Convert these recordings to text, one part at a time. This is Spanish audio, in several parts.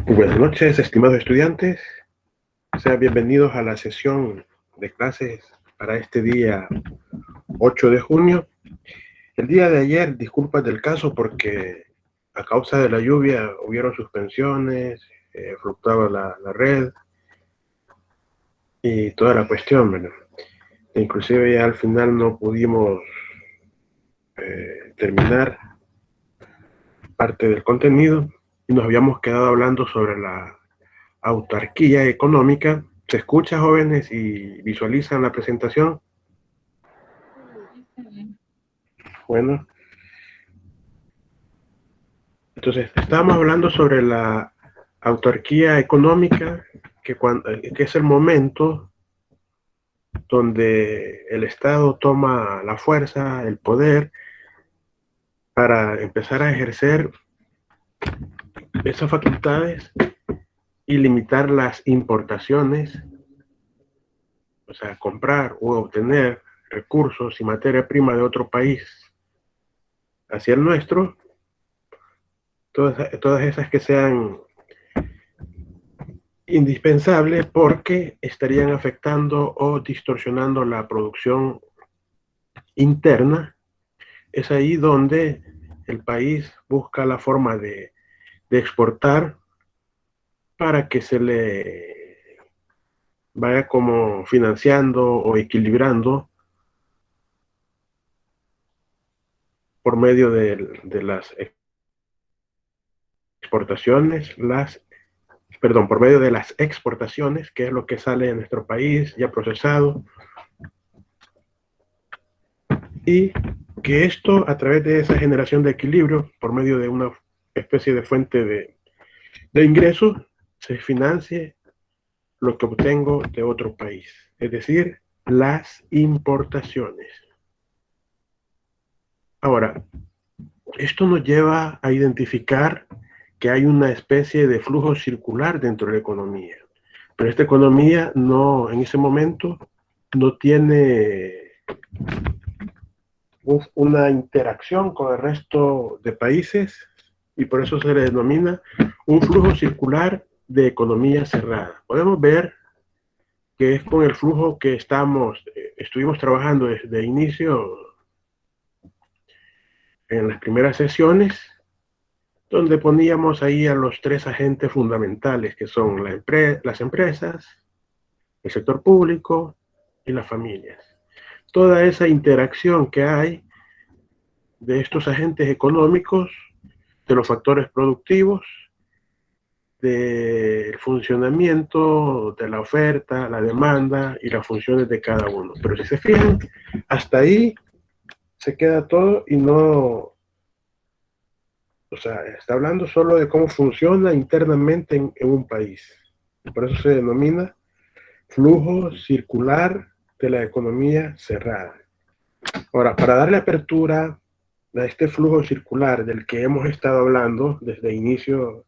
Buenas noches, estimados estudiantes. Sean bienvenidos a la sesión de clases para este día 8 de junio. El día de ayer, disculpas del caso porque a causa de la lluvia hubieron suspensiones, fluctuaba la red y toda la cuestión, ¿verdad? Inclusive ya al final no pudimos terminar parte del contenido y nos habíamos quedado hablando sobre la autarquía económica. ¿Se escucha, jóvenes, y visualizan la presentación? Bueno, entonces estábamos hablando sobre la autarquía económica, que es el momento donde el Estado toma la fuerza, el poder, para empezar a ejercer esas facultades y limitar las importaciones, o sea, comprar o obtener recursos y materia prima de otro país hacia el nuestro, todas esas que sean indispensables porque estarían afectando o distorsionando la producción interna. Es ahí donde el país busca la forma de exportar para que se le vaya como financiando o equilibrando por medio de las exportaciones, por medio de las exportaciones, que es lo que sale de nuestro país ya procesado, y que esto, a través de esa generación de equilibrio, por medio de una especie de fuente de ingresos, se financie lo que obtengo de otro país, es decir, las importaciones. Ahora, esto nos lleva a identificar que hay una especie de flujo circular dentro de la economía, pero esta economía no, en ese momento, no tiene una interacción con el resto de países y por eso se le denomina un flujo circular de economía cerrada. Podemos ver que es con el flujo que estuvimos trabajando desde inicio en las primeras sesiones, donde poníamos ahí a los tres agentes fundamentales, que son las empresas, el sector público y las familias. Toda esa interacción que hay de estos agentes económicos, de los factores productivos, del funcionamiento de la oferta, la demanda y las funciones de cada uno. Pero si se fijan, hasta ahí se queda todo y no, o sea, está hablando solo de cómo funciona internamente en un país. Por eso se denomina flujo circular de la economía cerrada. Ahora, para darle apertura a este flujo circular del que hemos estado hablando desde el inicio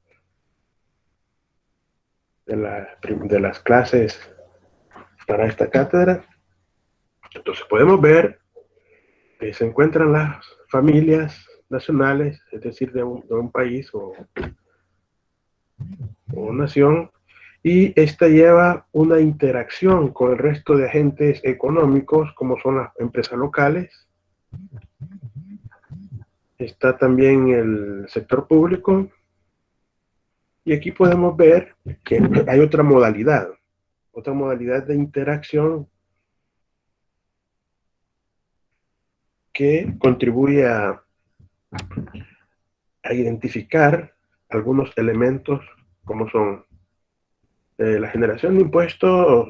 de las clases para esta cátedra, entonces podemos ver que se encuentran las familias nacionales, es decir, de un país o nación, y esta lleva una interacción con el resto de agentes económicos, como son las empresas locales. Está también el sector público, y aquí podemos ver que hay otra modalidad de interacción que contribuye a identificar algunos elementos como son la generación de impuestos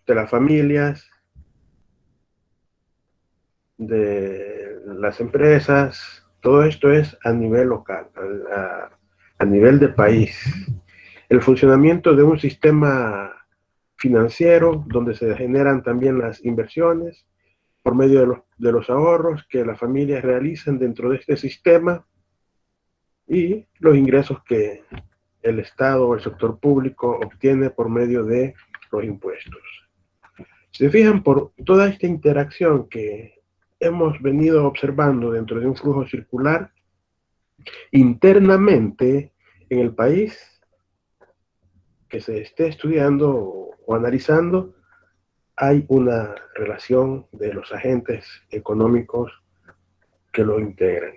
de las familias, de las empresas. Todo esto es a nivel local, a nivel de país. El funcionamiento de un sistema financiero donde se generan también las inversiones por medio de los ahorros que las familias realizan dentro de este sistema y los ingresos que el Estado o el sector público obtiene por medio de los impuestos. Si se fijan, por toda esta interacción que hemos venido observando dentro de un flujo circular, internamente en el país que se esté estudiando o analizando, hay una relación de los agentes económicos que lo integran.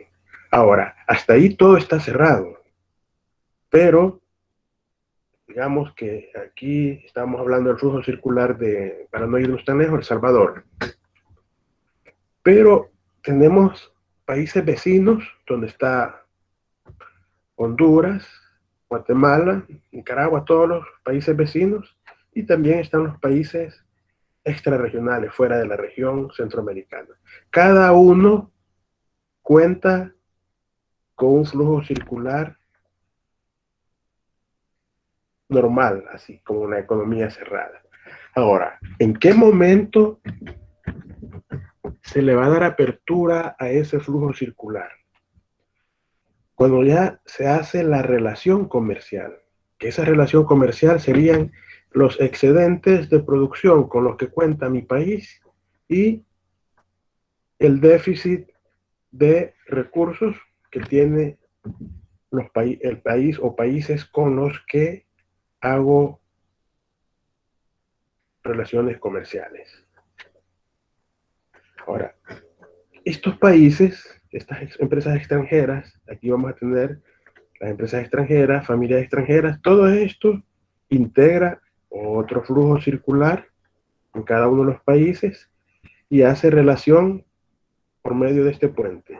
Ahora, hasta ahí todo está cerrado, pero digamos que aquí estamos hablando del flujo circular de, para no irnos tan lejos, El Salvador. Pero tenemos países vecinos donde está Honduras, Guatemala, Nicaragua, todos los países vecinos, y también están los países extrarregionales, fuera de la región centroamericana. Cada uno cuenta con un flujo circular normal, así como una economía cerrada. Ahora, ¿en qué momento se le va a dar apertura a ese flujo circular? Cuando ya se hace la relación comercial, que esa relación comercial serían los excedentes de producción con los que cuenta mi país y el déficit de recursos que tiene el país o países con los que hago relaciones comerciales. Ahora, estos países, estas empresas extranjeras, aquí vamos a tener las empresas extranjeras, familias extranjeras, todo esto integra otro flujo circular en cada uno de los países y hace relación por medio de este puente.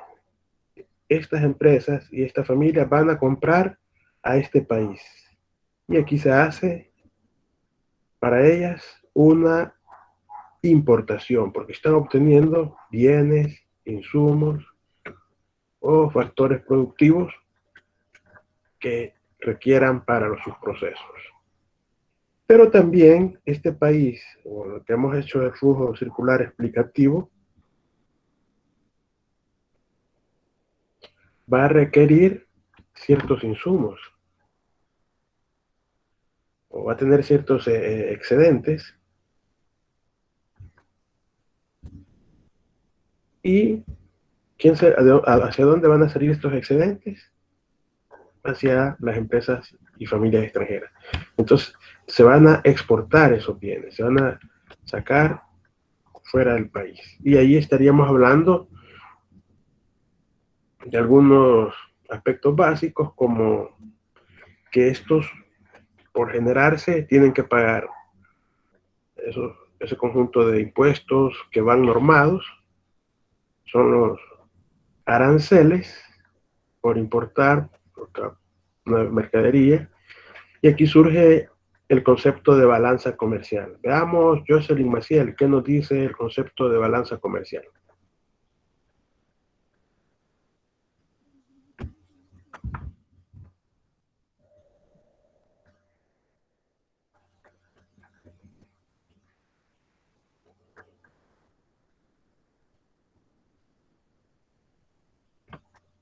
Estas empresas y estas familias van a comprar a este país y aquí se hace para ellas una importación porque están obteniendo bienes, insumos o factores productivos que requieran para sus procesos. Pero también este país, o lo que hemos hecho de flujo circular explicativo, va a requerir ciertos insumos o va a tener ciertos excedentes y ¿hacia dónde van a salir estos excedentes? Hacia las empresas y familias extranjeras. Entonces, se van a exportar esos bienes, se van a sacar fuera del país. Y ahí estaríamos hablando de algunos aspectos básicos como que estos, por generarse, tienen que pagar ese conjunto de impuestos que van normados, son los aranceles por importar una mercadería. Y aquí surge el concepto de balanza comercial. Veamos, Jocelyn Maciel, ¿qué nos dice el concepto de balanza comercial?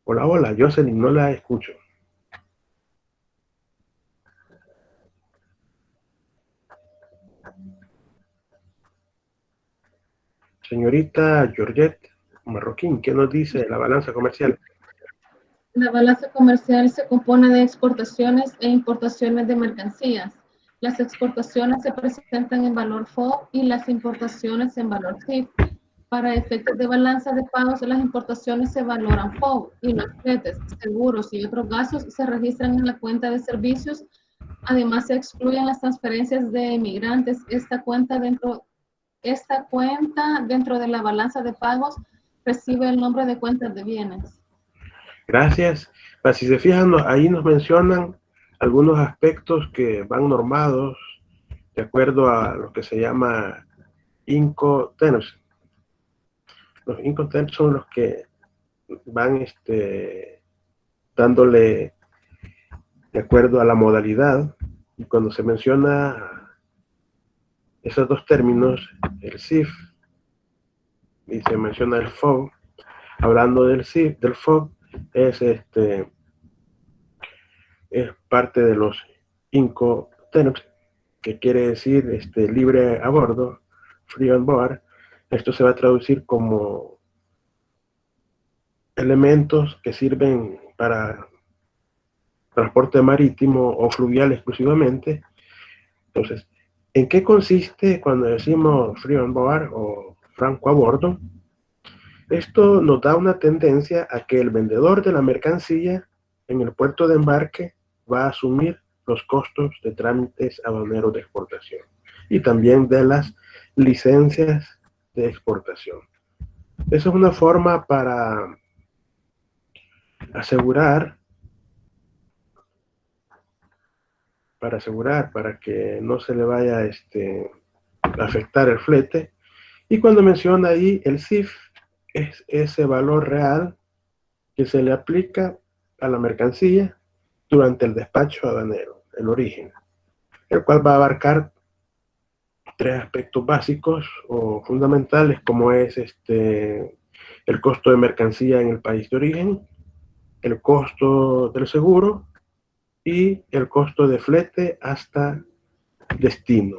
Hola, hola, Jocelyn, no la escucho. Señorita Georgette Marroquín, ¿qué nos dice la balanza comercial? La balanza comercial se compone de exportaciones e importaciones de mercancías. Las exportaciones se presentan en valor FOB y las importaciones en valor CIF. Para efectos de balanza de pagos, las importaciones se valoran FOB y los fletes, seguros y otros gastos se registran en la cuenta de servicios. Además, se excluyen las transferencias de emigrantes. Esta cuenta dentro de la balanza de pagos recibe el nombre de cuentas de bienes. Gracias. Pues, si se fijan, ahí nos mencionan algunos aspectos que van normados de acuerdo a lo que se llama Incoterms. Los Incoterms son los que van dándole de acuerdo a la modalidad. Y cuando se menciona esos dos términos, el CIF, y se menciona el FOB, hablando del CIF, del FOB, es parte de los Incoterms, que quiere decir libre a bordo, free on board. Esto se va a traducir como elementos que sirven para transporte marítimo o fluvial exclusivamente, Entonces, ¿en qué consiste cuando decimos free on board o franco a bordo? Esto nos da una tendencia a que el vendedor de la mercancía en el puerto de embarque va a asumir los costos de trámites aduaneros de exportación y también de las licencias de exportación. Esa es una forma para asegurar, para que no se le vaya a afectar el flete. Y cuando menciona ahí el CIF, es ese valor real que se le aplica a la mercancía durante el despacho aduanero, el origen, el cual va a abarcar tres aspectos básicos o fundamentales, como es el costo de mercancía en el país de origen, el costo del seguro y el costo de flete hasta destino.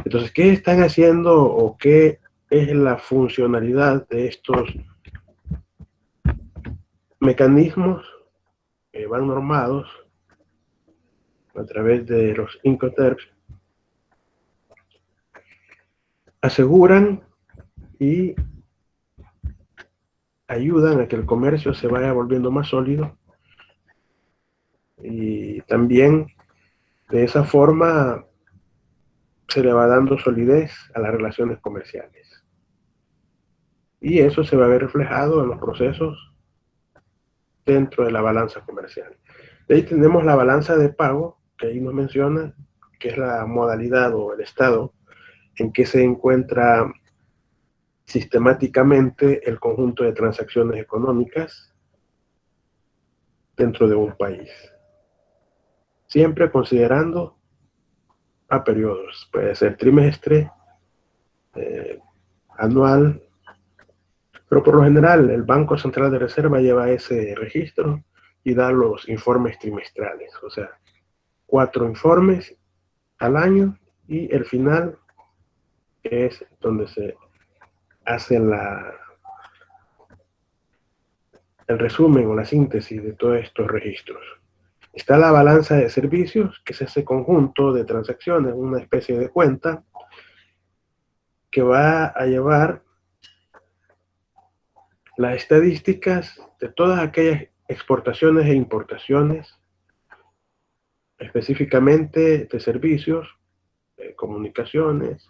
Entonces, ¿qué están haciendo o qué es la funcionalidad de estos mecanismos que van normados a través de los Incoterms? Aseguran y ayudan a que el comercio se vaya volviendo más sólido y también de esa forma se le va dando solidez a las relaciones comerciales. Y eso se va a ver reflejado en los procesos dentro de la balanza comercial. De ahí tenemos la balanza de pago, que ahí nos menciona, que es la modalidad o el estado en que se encuentra sistemáticamente el conjunto de transacciones económicas dentro de un país. Siempre considerando a periodos, puede ser trimestre, anual, pero por lo general el Banco Central de Reserva lleva ese registro y da los informes trimestrales, o sea, 4 informes al año y el final es donde se hace el resumen o la síntesis de todos estos registros. Está la balanza de servicios, que es ese conjunto de transacciones, una especie de cuenta que va a llevar las estadísticas de todas aquellas exportaciones e importaciones, específicamente de servicios, comunicaciones,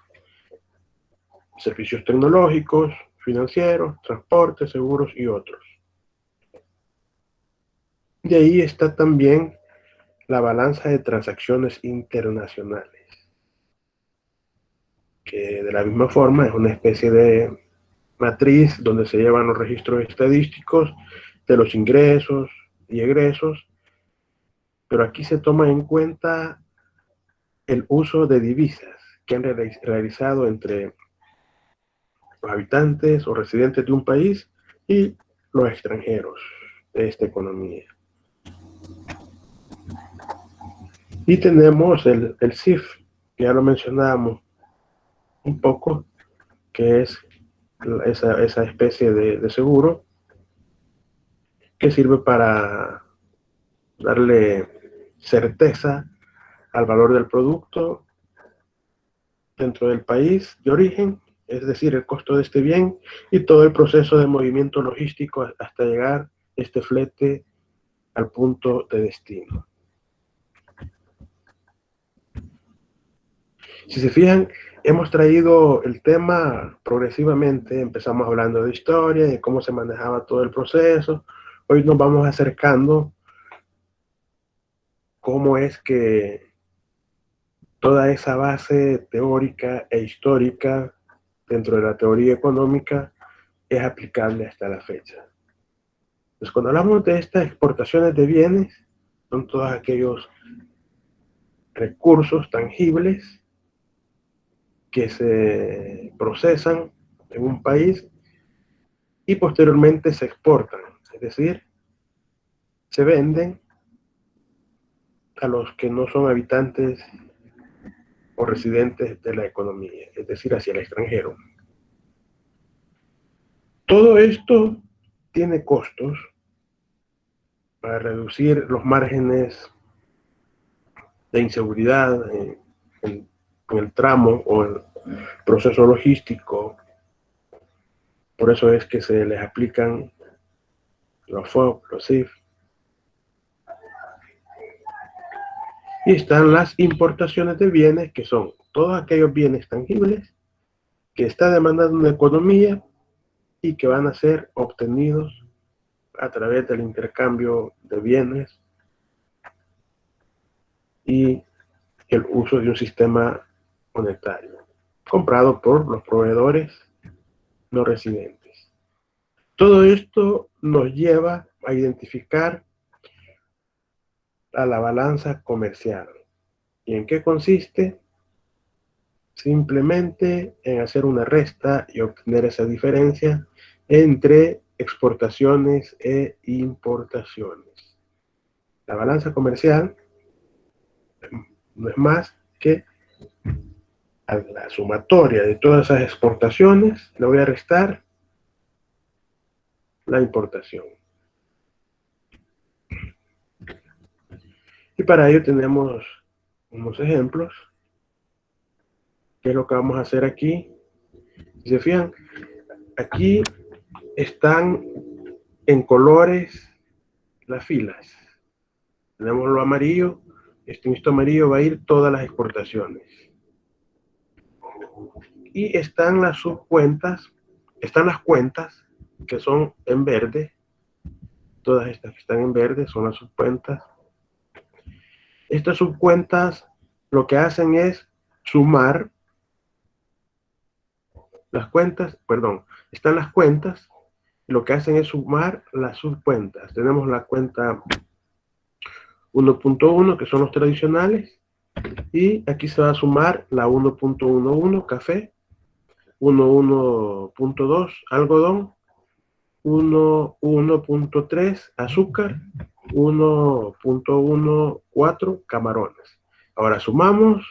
servicios tecnológicos, financieros, transporte, seguros y otros. Y ahí está también la balanza de transacciones internacionales, que de la misma forma es una especie de matriz donde se llevan los registros estadísticos de los ingresos y egresos, pero aquí se toma en cuenta el uso de divisas que han realizado entre los habitantes o residentes de un país y los extranjeros de esta economía. Y tenemos el CIF, que ya lo mencionábamos un poco, que es esa especie de seguro que sirve para darle certeza al valor del producto dentro del país de origen, es decir, el costo de este bien y todo el proceso de movimiento logístico hasta llegar este flete al punto de destino. Si se fijan, hemos traído el tema progresivamente, empezamos hablando de historia, de cómo se manejaba todo el proceso, hoy nos vamos acercando cómo es que toda esa base teórica e histórica dentro de la teoría económica es aplicable hasta la fecha. Entonces, cuando hablamos de estas exportaciones de bienes, son todos aquellos recursos tangibles que se procesan en un país y posteriormente se exportan, es decir, se venden a los que no son habitantes o residentes de la economía, es decir, hacia el extranjero. Todo esto tiene costos para reducir los márgenes de inseguridad en en el tramo o el proceso logístico. Por eso es que se les aplican los FOB, los CIF. Y están las importaciones de bienes, que son todos aquellos bienes tangibles que está demandando una economía y que van a ser obtenidos a través del intercambio de bienes y el uso de un sistema monetario comprado por los proveedores no residentes. Todo esto nos lleva a identificar a la balanza comercial. ¿Y en qué consiste? Simplemente en hacer una resta y obtener esa diferencia entre exportaciones e importaciones. La balanza comercial no es más que a la sumatoria de todas esas exportaciones, le voy a restar la importación. Y para ello tenemos unos ejemplos. ¿Qué es lo que vamos a hacer aquí? Si se fijan, aquí están en colores las filas. Tenemos lo amarillo. En esto amarillo va a ir todas las exportaciones. Y están las subcuentas, están las cuentas que son en verde. Todas estas que están en verde son las subcuentas. Estas subcuentas lo que hacen es sumar las cuentas, perdón, están las cuentas, lo que hacen es sumar las subcuentas. Tenemos la cuenta 1.1, que son los tradicionales, y aquí se va a sumar la 1.11 café, 1.1.2 algodón, 1.1.3 azúcar, 1.14 camarones. Ahora sumamos,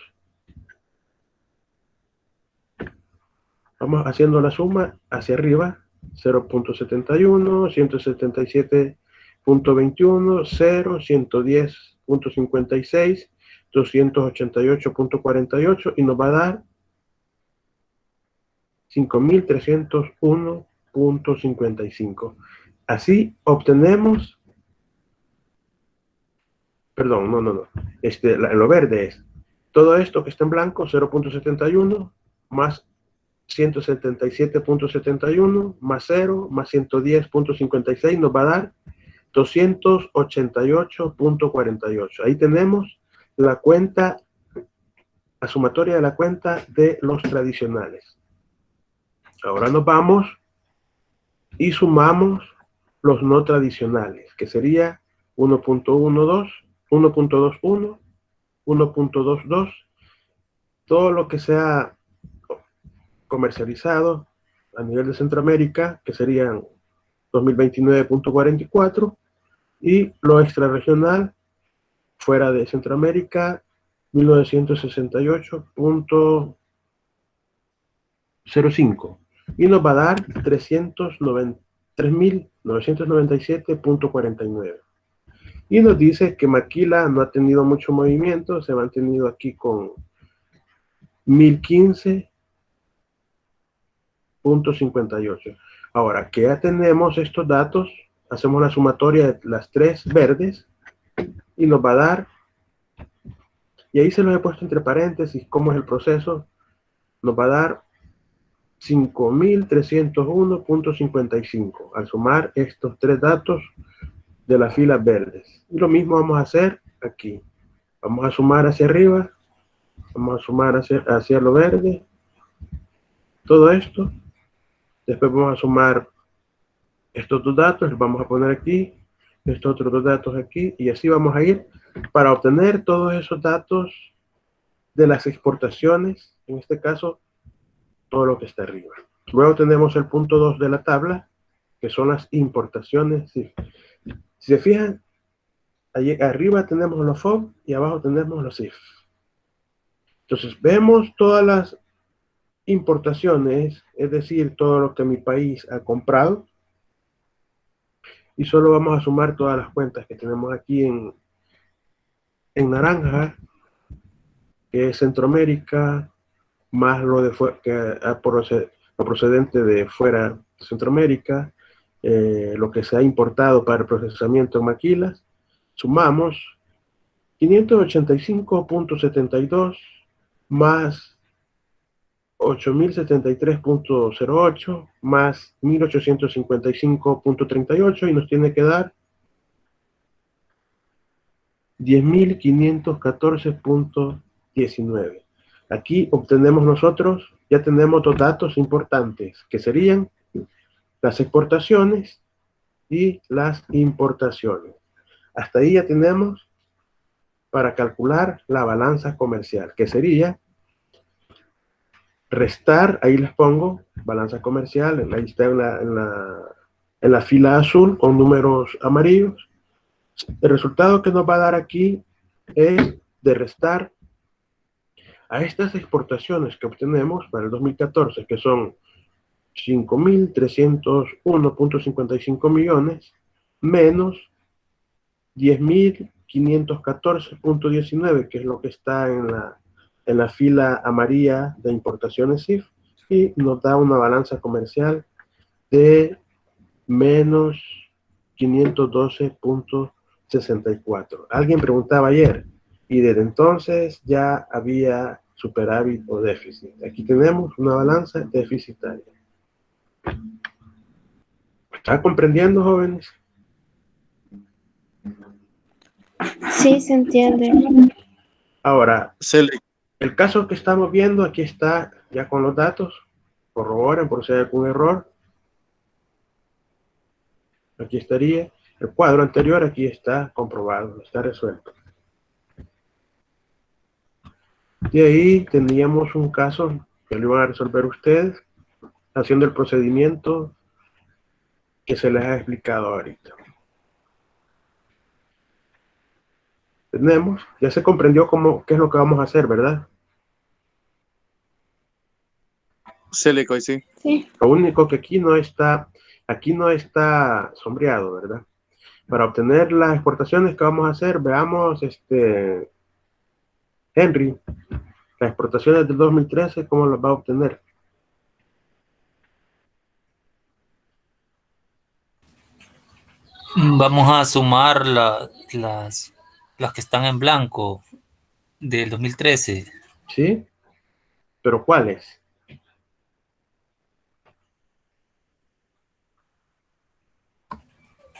vamos haciendo la suma hacia arriba, 0.71, 177.21, 0, 110.56, 288.48 y nos va a dar 5.301.55. Así obtenemos, perdón, no. Lo verde es todo esto que está en blanco, 0.71 más 177.71 más 0 más 110.56 nos va a dar 288.48. Ahí tenemos la cuenta, la sumatoria de la cuenta de los tradicionales. Ahora nos vamos y sumamos los no tradicionales, que sería 1.12, 1.21, 1.22, todo lo que sea comercializado a nivel de Centroamérica, que serían 2029.44, y lo extrarregional fuera de Centroamérica, 1968.05, y nos va a dar 3.997.49. Y nos dice que Maquila no ha tenido mucho movimiento, se ha mantenido aquí con 1015.58. Ahora que ya tenemos estos datos, hacemos la sumatoria de las tres verdes y nos va a dar, y ahí se los he puesto entre paréntesis cómo es el proceso, nos va a dar 5.301.55 al sumar estos tres datos de las filas verdes. Y lo mismo vamos a hacer aquí. Vamos a sumar hacia arriba, vamos a sumar hacia lo verde, todo esto. Después vamos a sumar estos dos datos, los vamos a poner aquí, estos otros dos datos aquí, y así vamos a ir para obtener todos esos datos de las exportaciones, en este caso, todo lo que está arriba. Luego tenemos el punto 2 de la tabla, que son las importaciones. Si se fijan, allí arriba tenemos los FOB y abajo tenemos los CIF. Entonces, vemos todas las importaciones, es decir, todo lo que mi país ha comprado, y solo vamos a sumar todas las cuentas que tenemos aquí en naranja, que es Centroamérica, más lo procedente de fuera de Centroamérica, lo que se ha importado para el procesamiento en maquilas, sumamos 585.72 más 8.073.08 más 1.855.38 y nos tiene que dar 10.514.19. Aquí obtenemos nosotros, ya tenemos dos datos importantes, que serían las exportaciones y las importaciones. Hasta ahí ya tenemos para calcular la balanza comercial, que sería restar, ahí les pongo, balanza comercial, ahí está en la fila azul con números amarillos. El resultado que nos va a dar aquí es de restar a estas exportaciones que obtenemos para el 2014, que son 5.301.55 millones, menos 10.514.19, que es lo que está en la fila amarilla de importaciones CIF, y nos da una balanza comercial de menos 512.64. Alguien preguntaba ayer, y desde entonces ya había superávit o déficit. Aquí tenemos una balanza deficitaria. ¿Están comprendiendo, jóvenes? Sí, se entiende. Ahora, el caso que estamos viendo, aquí está ya con los datos. Corroboren por si hay algún error. Aquí estaría. El cuadro anterior aquí está comprobado, está resuelto. Y ahí teníamos un caso que lo iban a resolver ustedes, haciendo el procedimiento que se les ha explicado ahorita. Tenemos, ya se comprendió qué es lo que vamos a hacer, ¿verdad? Sí. Sí. Lo único que aquí no está sombreado, ¿verdad? Para obtener las exportaciones que vamos a hacer, veamos, Henry, las exportaciones del 2013, ¿cómo las va a obtener? Vamos a sumar las que están en blanco del 2013. ¿Sí? ¿Pero cuáles?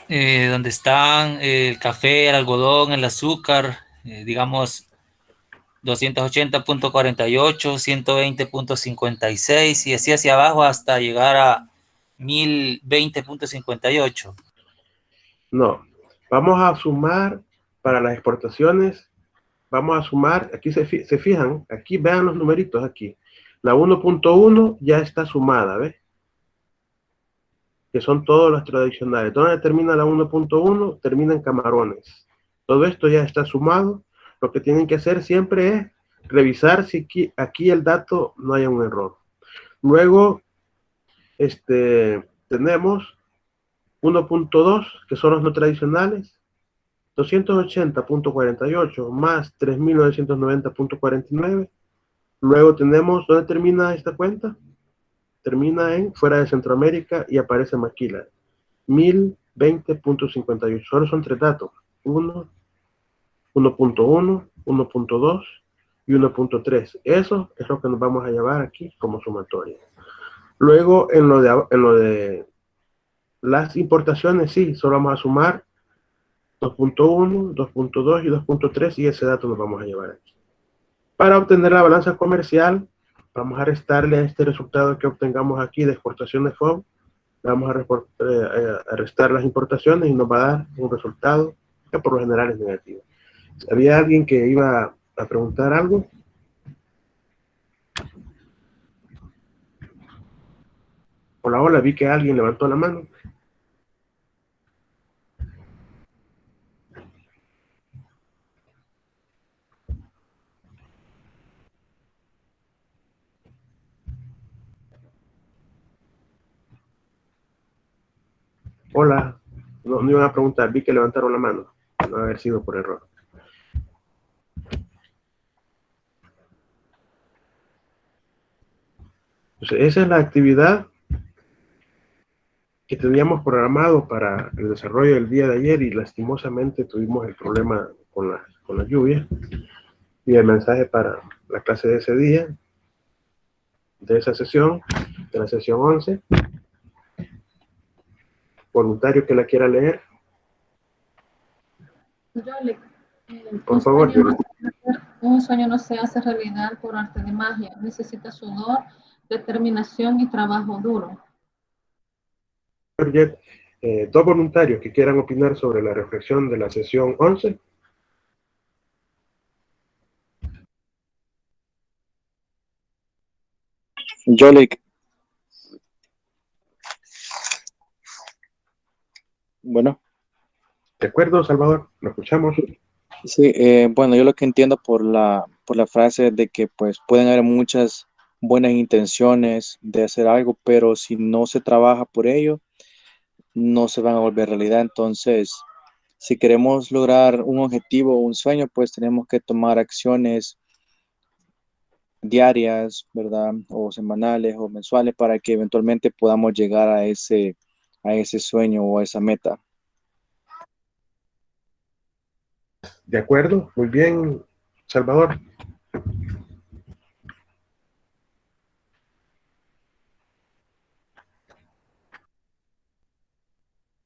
Donde están el café, el algodón, el azúcar, digamos 280.48, 120.56 y así hacia abajo hasta llegar a 1020.58. No. Vamos a sumar para las exportaciones. Vamos a sumar, aquí se fijan, aquí vean los numeritos aquí. La 1.1 ya está sumada, ¿ves? Que son todos los tradicionales. ¿Dónde termina la 1.1? Termina en camarones. Todo esto ya está sumado. Lo que tienen que hacer siempre es revisar si aquí el dato no haya un error. Luego, tenemos 1.2, que son los no tradicionales, 280.48 más 3.990.49. Luego tenemos, ¿dónde termina esta cuenta? Termina en fuera de Centroamérica y aparece Maquila. 1020.58. Solo son tres datos. 1, 1.1, 1.2 y 1.3. Eso es lo que nos vamos a llevar aquí como sumatoria. Luego, en lo de las importaciones, sí, solo vamos a sumar 2.1, 2.2 y 2.3 y ese dato nos vamos a llevar aquí. Para obtener la balanza comercial, vamos a restarle a este resultado que obtengamos aquí de exportaciones FOB, vamos a restar las importaciones y nos va a dar un resultado que por lo general es negativo. ¿Había alguien que iba a preguntar algo? Hola, hola, vi que alguien levantó la mano. Hola, no iban a preguntar, vi que levantaron la mano. No haber sido por error. Entonces, esa es la actividad que teníamos programado para el desarrollo del día de ayer y lastimosamente tuvimos el problema con la lluvia. Y el mensaje para la clase de ese día, de esa sesión, de la sesión 11. Voluntario que la quiera leer, Yo le, por favor. un sueño no se hace realidad por arte de magia. Necesita sudor, determinación y trabajo duro. Dos voluntarios que quieran opinar sobre la reflexión de la sesión 11. Yolik. Bueno, ¿De acuerdo, Salvador? ¿Lo escuchamos? sí, bueno, yo lo que entiendo por la frase de que pues pueden haber muchas buenas intenciones de hacer algo, pero si no se trabaja por ello, no se van a volver realidad. Entonces, si queremos lograr un objetivo o un sueño, pues tenemos que tomar acciones diarias, ¿verdad? O semanales o mensuales para que eventualmente podamos llegar a ese sueño o a esa meta. ¿De acuerdo? Muy bien, Salvador.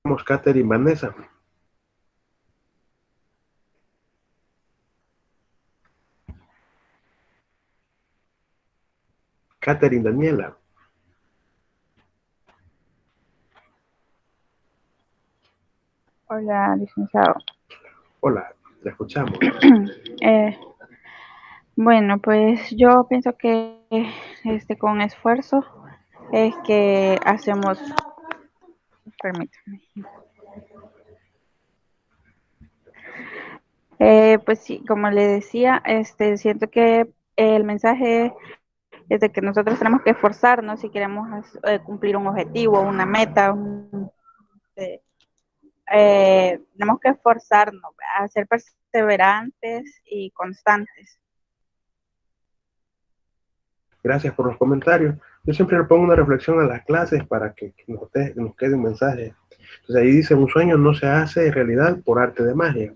Vamos, Catherine Vanessa. Catherine Daniela. Hola, licenciado. Hola, la escuchamos. Eh, bueno, pues yo pienso que con esfuerzo es que hacemos, permítame. Pues sí, como le decía, siento que el mensaje es de que nosotros tenemos que esforzarnos si queremos cumplir un objetivo, una meta, eh, tenemos que esforzarnos a ser perseverantes y constantes. Gracias por los comentarios. Yo siempre le pongo una reflexión a las clases para que nos quede un mensaje. Entonces ahí dice, un sueño no se hace realidad por arte de magia.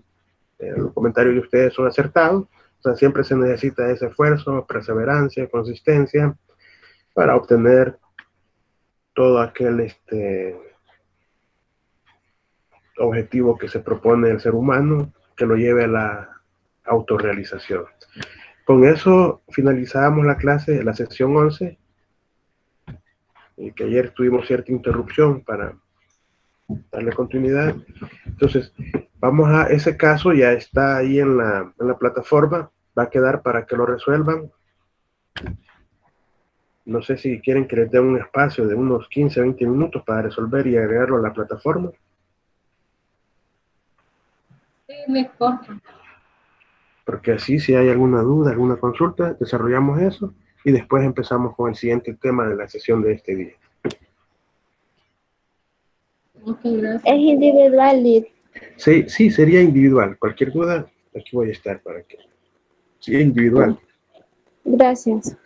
Los comentarios de ustedes son acertados. O sea, siempre se necesita ese esfuerzo, perseverancia, consistencia para obtener todo aquel objetivo que se propone el ser humano, que lo lleve a la autorrealización. Con eso finalizamos la clase, la sesión 11, y que ayer tuvimos cierta interrupción para darle continuidad. Entonces, vamos a ese caso, ya está ahí en la plataforma, va a quedar para que lo resuelvan. No sé si quieren que les dé un espacio de unos 15, 20 minutos para resolver y agregarlo a la plataforma. Sí, mejor. Porque así, si hay alguna duda, alguna consulta, desarrollamos eso y después empezamos con el siguiente tema de la sesión de este día. Ok, gracias. Es individual, Lid. Sí, sí, sería individual. Cualquier duda, aquí voy a estar para que... Sí, individual. Gracias.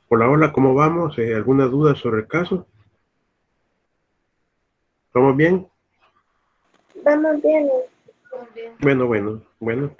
Hola, hola, ¿cómo vamos? ¿Alguna duda sobre el caso? ¿Vamos bien? Vamos bien. Bueno, bueno, bueno.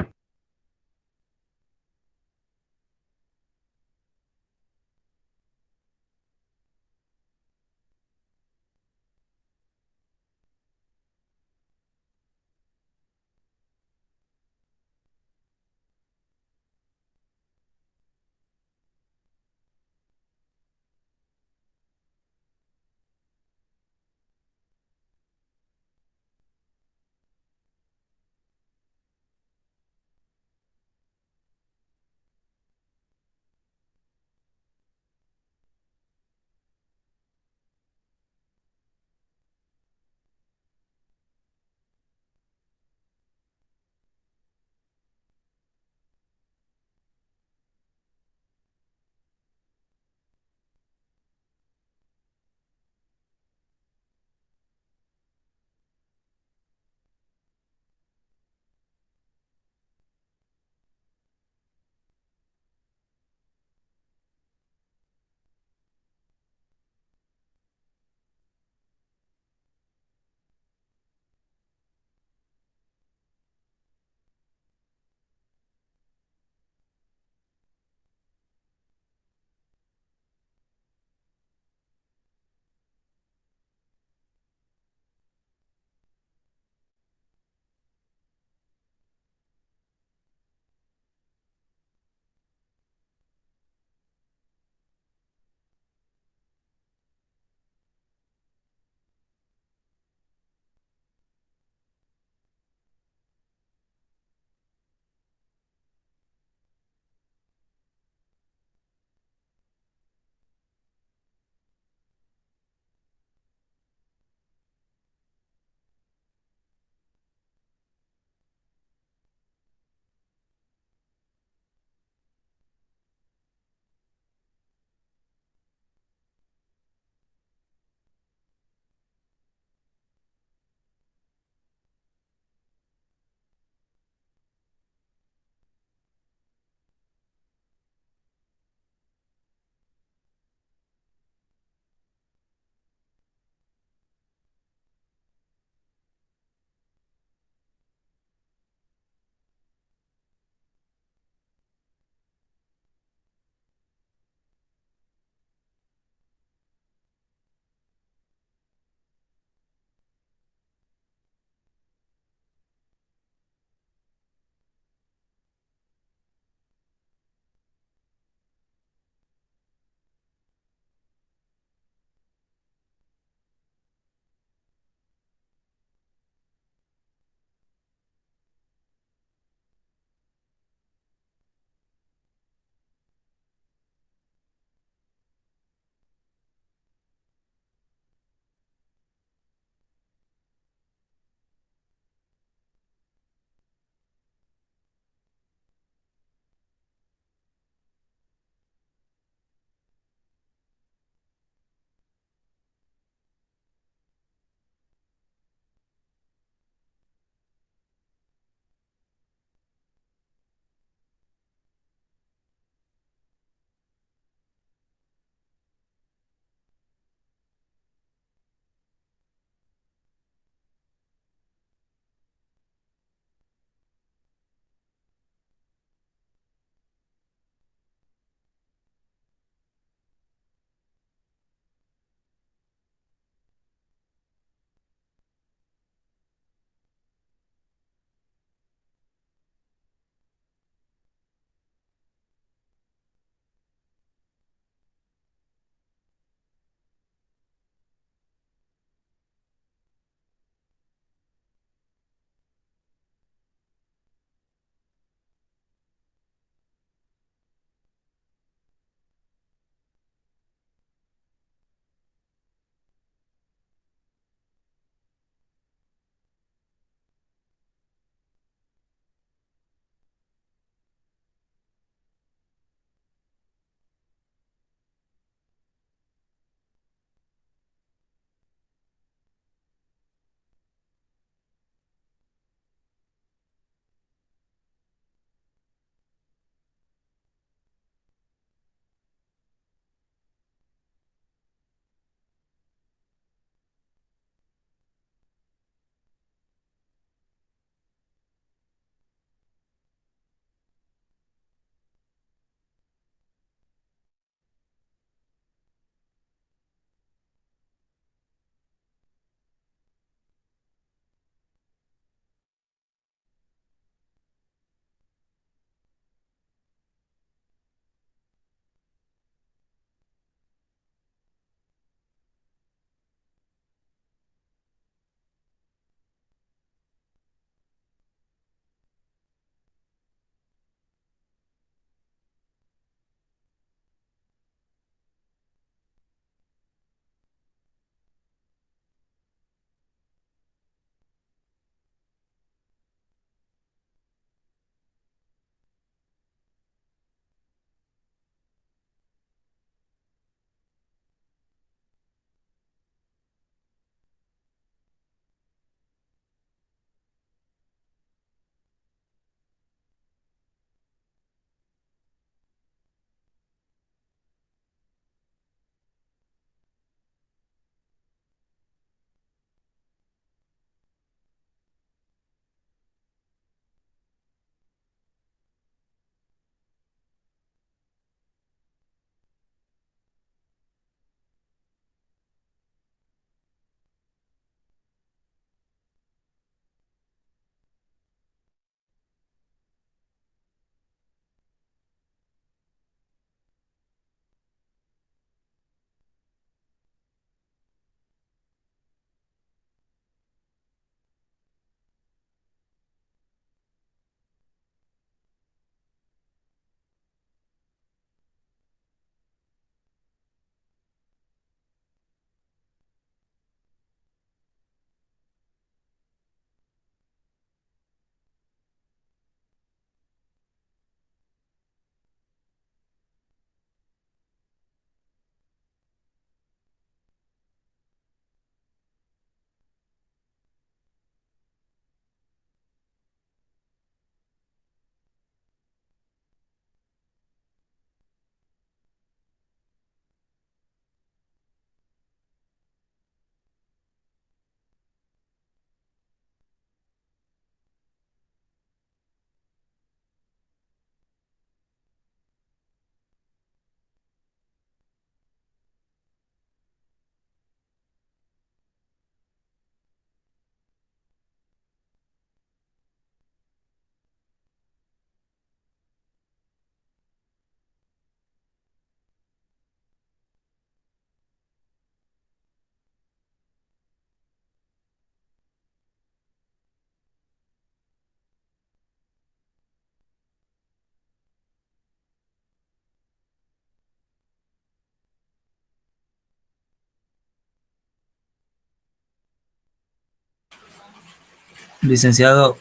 Licenciado,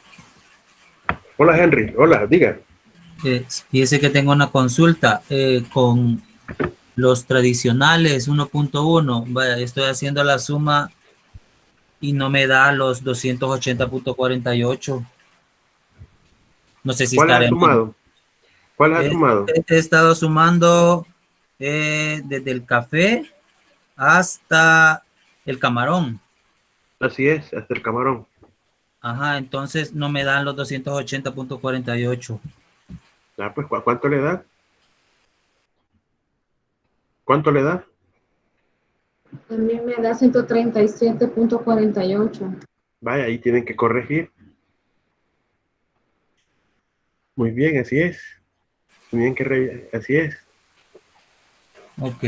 Hola Henry, hola, diga. fíjese que tengo una consulta con los tradicionales 1.1. Vaya, estoy haciendo la suma y no me da los 280.48. No sé si ¿Cuáles has estaré mal. sumado? ¿Cuáles has He, sumado? he estado sumando desde el café hasta el camarón. Así es, hasta el camarón. Ajá, entonces no me dan los 280.48. Ah, pues, ¿cuánto le da? ¿Cuánto le da? A mí me da 137.48. Vaya, ahí tienen que corregir. Muy bien, así es. Tienen que así es. Ok.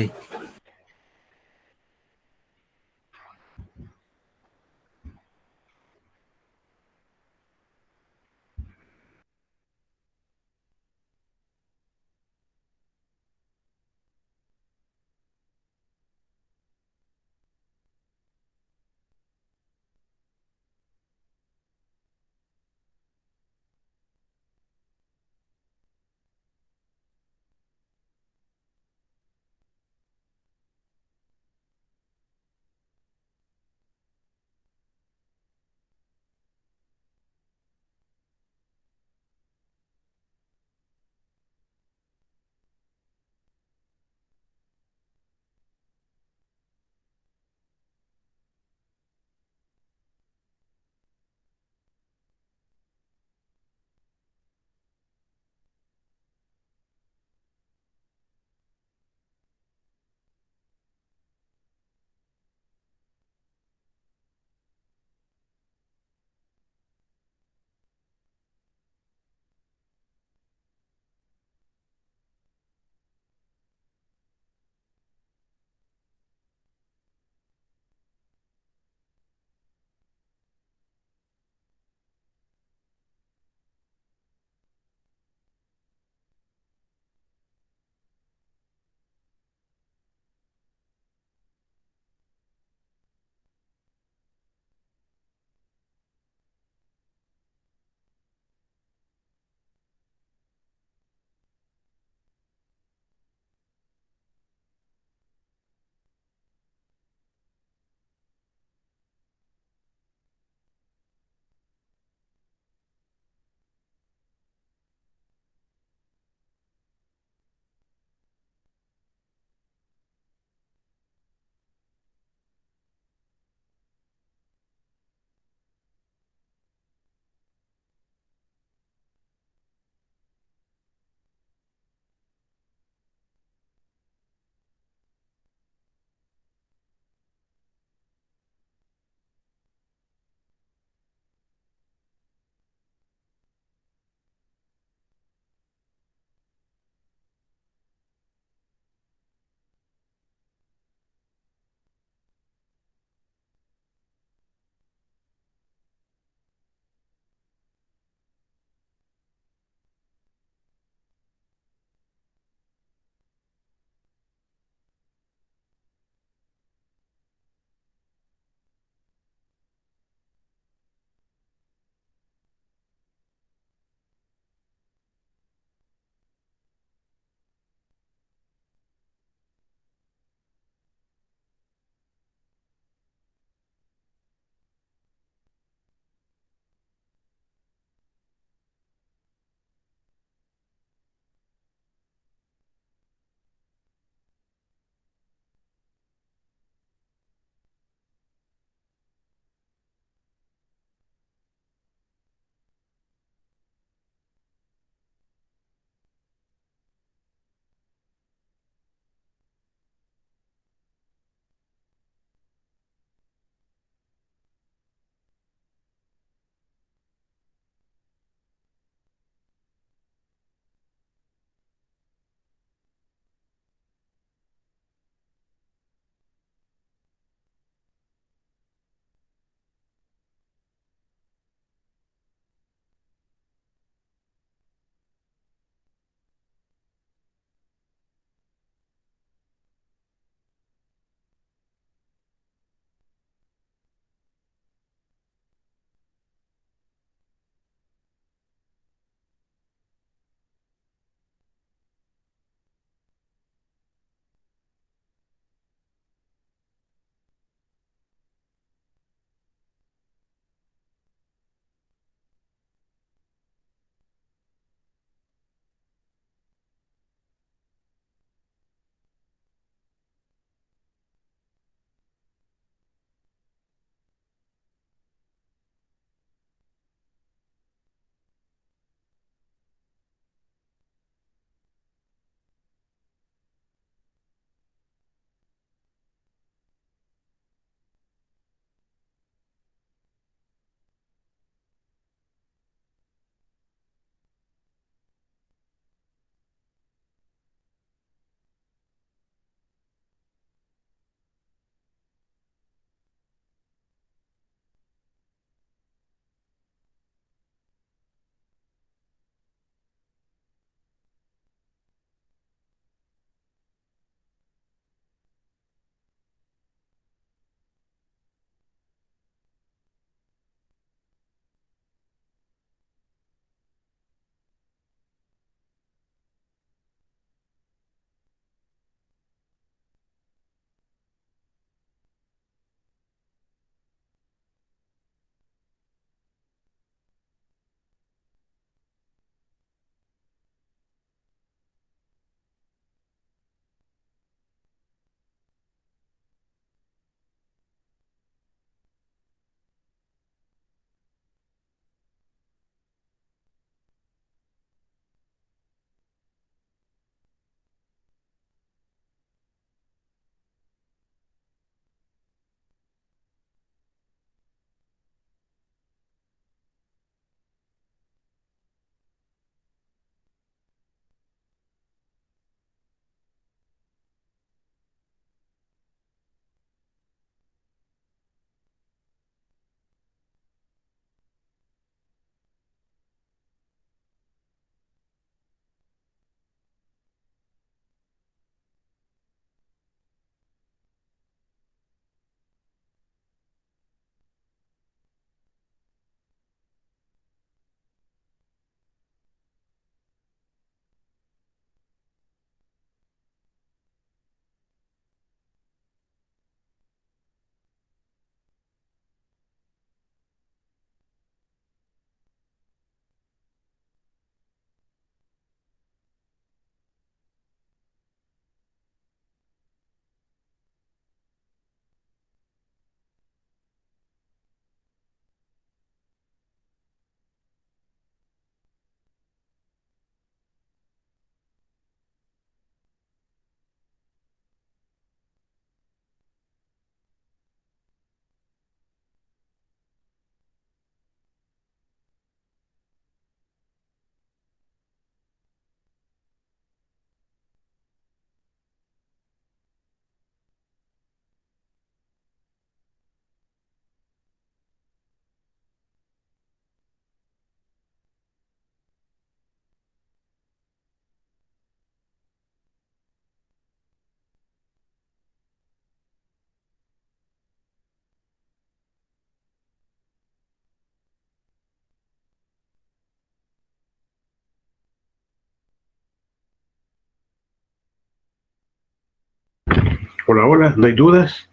Hola, hola, ¿no hay dudas?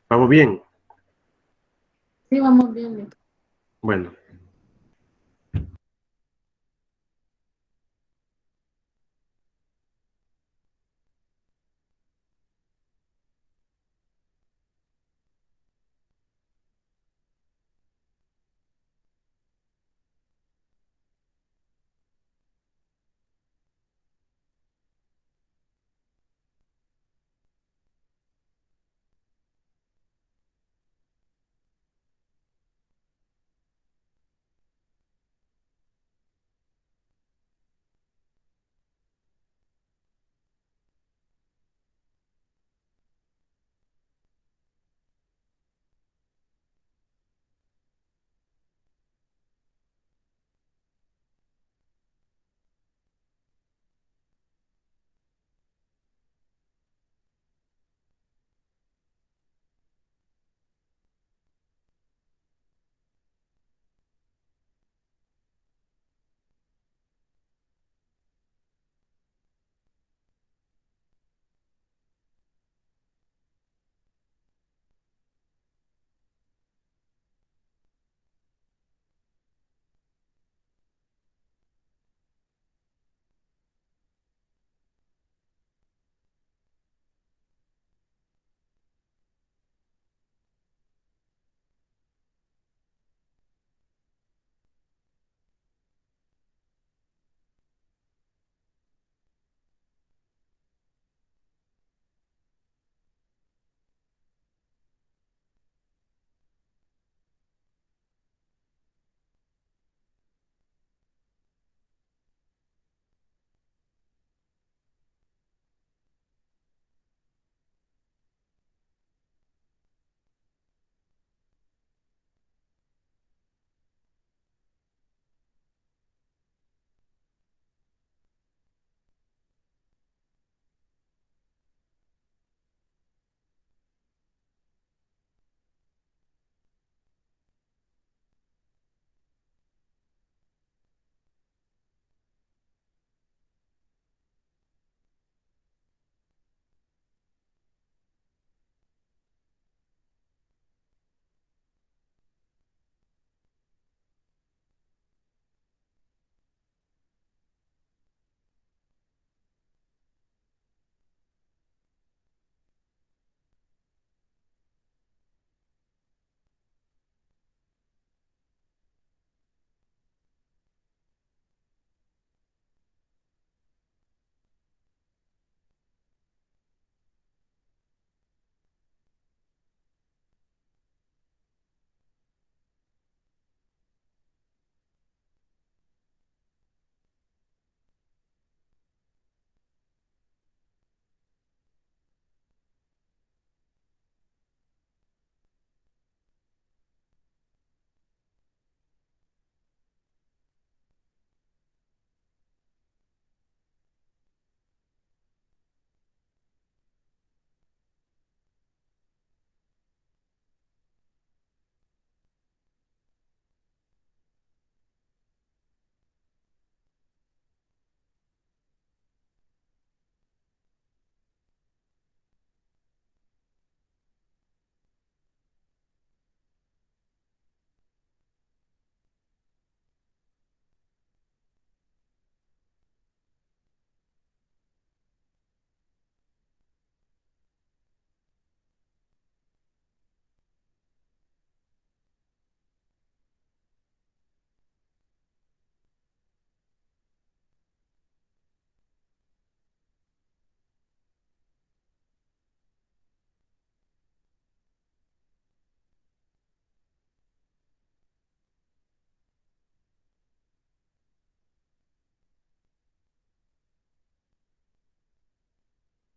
¿Vamos bien? Sí, vamos bien, Luis. Bueno.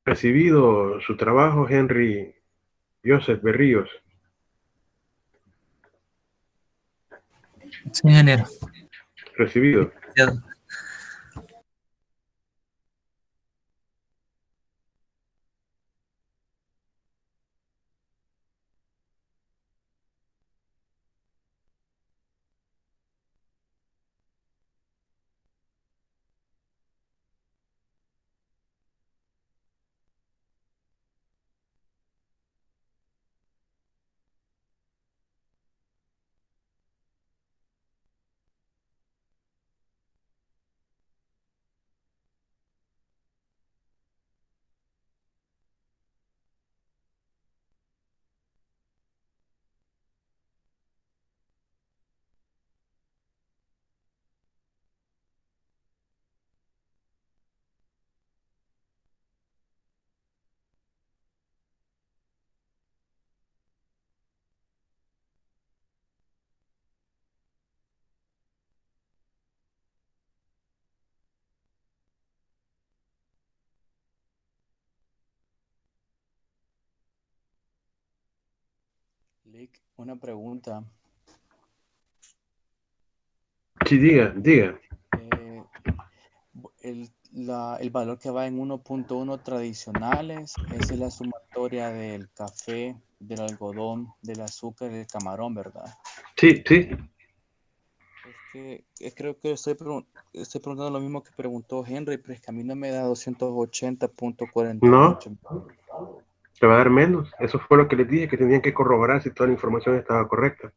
Recibido su trabajo, Henry Joseph Berríos. Sí, ingeniero. Recibido. Lick, una pregunta. Sí, diga. Eh, el valor que va en 1.1 tradicionales, esa es la sumatoria del café, del algodón, del azúcar y del camarón, ¿verdad? Sí, sí. Creo que estoy preguntando lo mismo que preguntó Henry, pero es que a mí no me da 280.48. No, te va a dar menos. Eso fue lo que les dije, que tenían que corroborar si toda la información estaba correcta.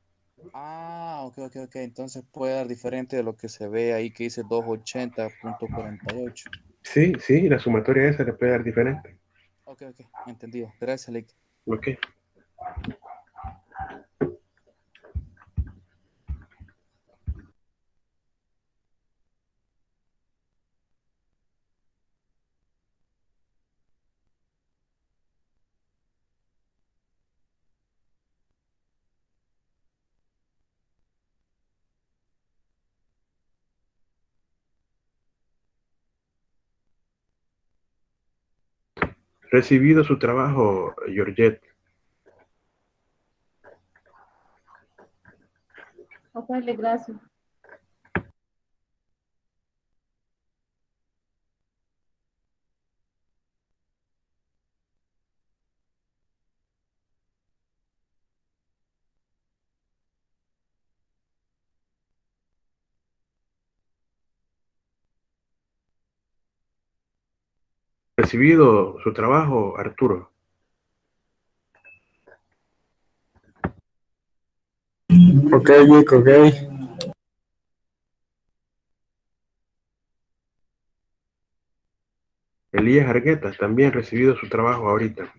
Ah, ok. Entonces puede dar diferente de lo que se ve ahí que dice 280.48. Sí, sí, la sumatoria esa le puede dar diferente. Ok, entendido. Gracias, Lick. Ok. Recibido su trabajo, Georgette. Ok, gracias. Recibido su trabajo, Arturo. Ok, Vic, ok. Elías Argueta, también recibido su trabajo ahorita.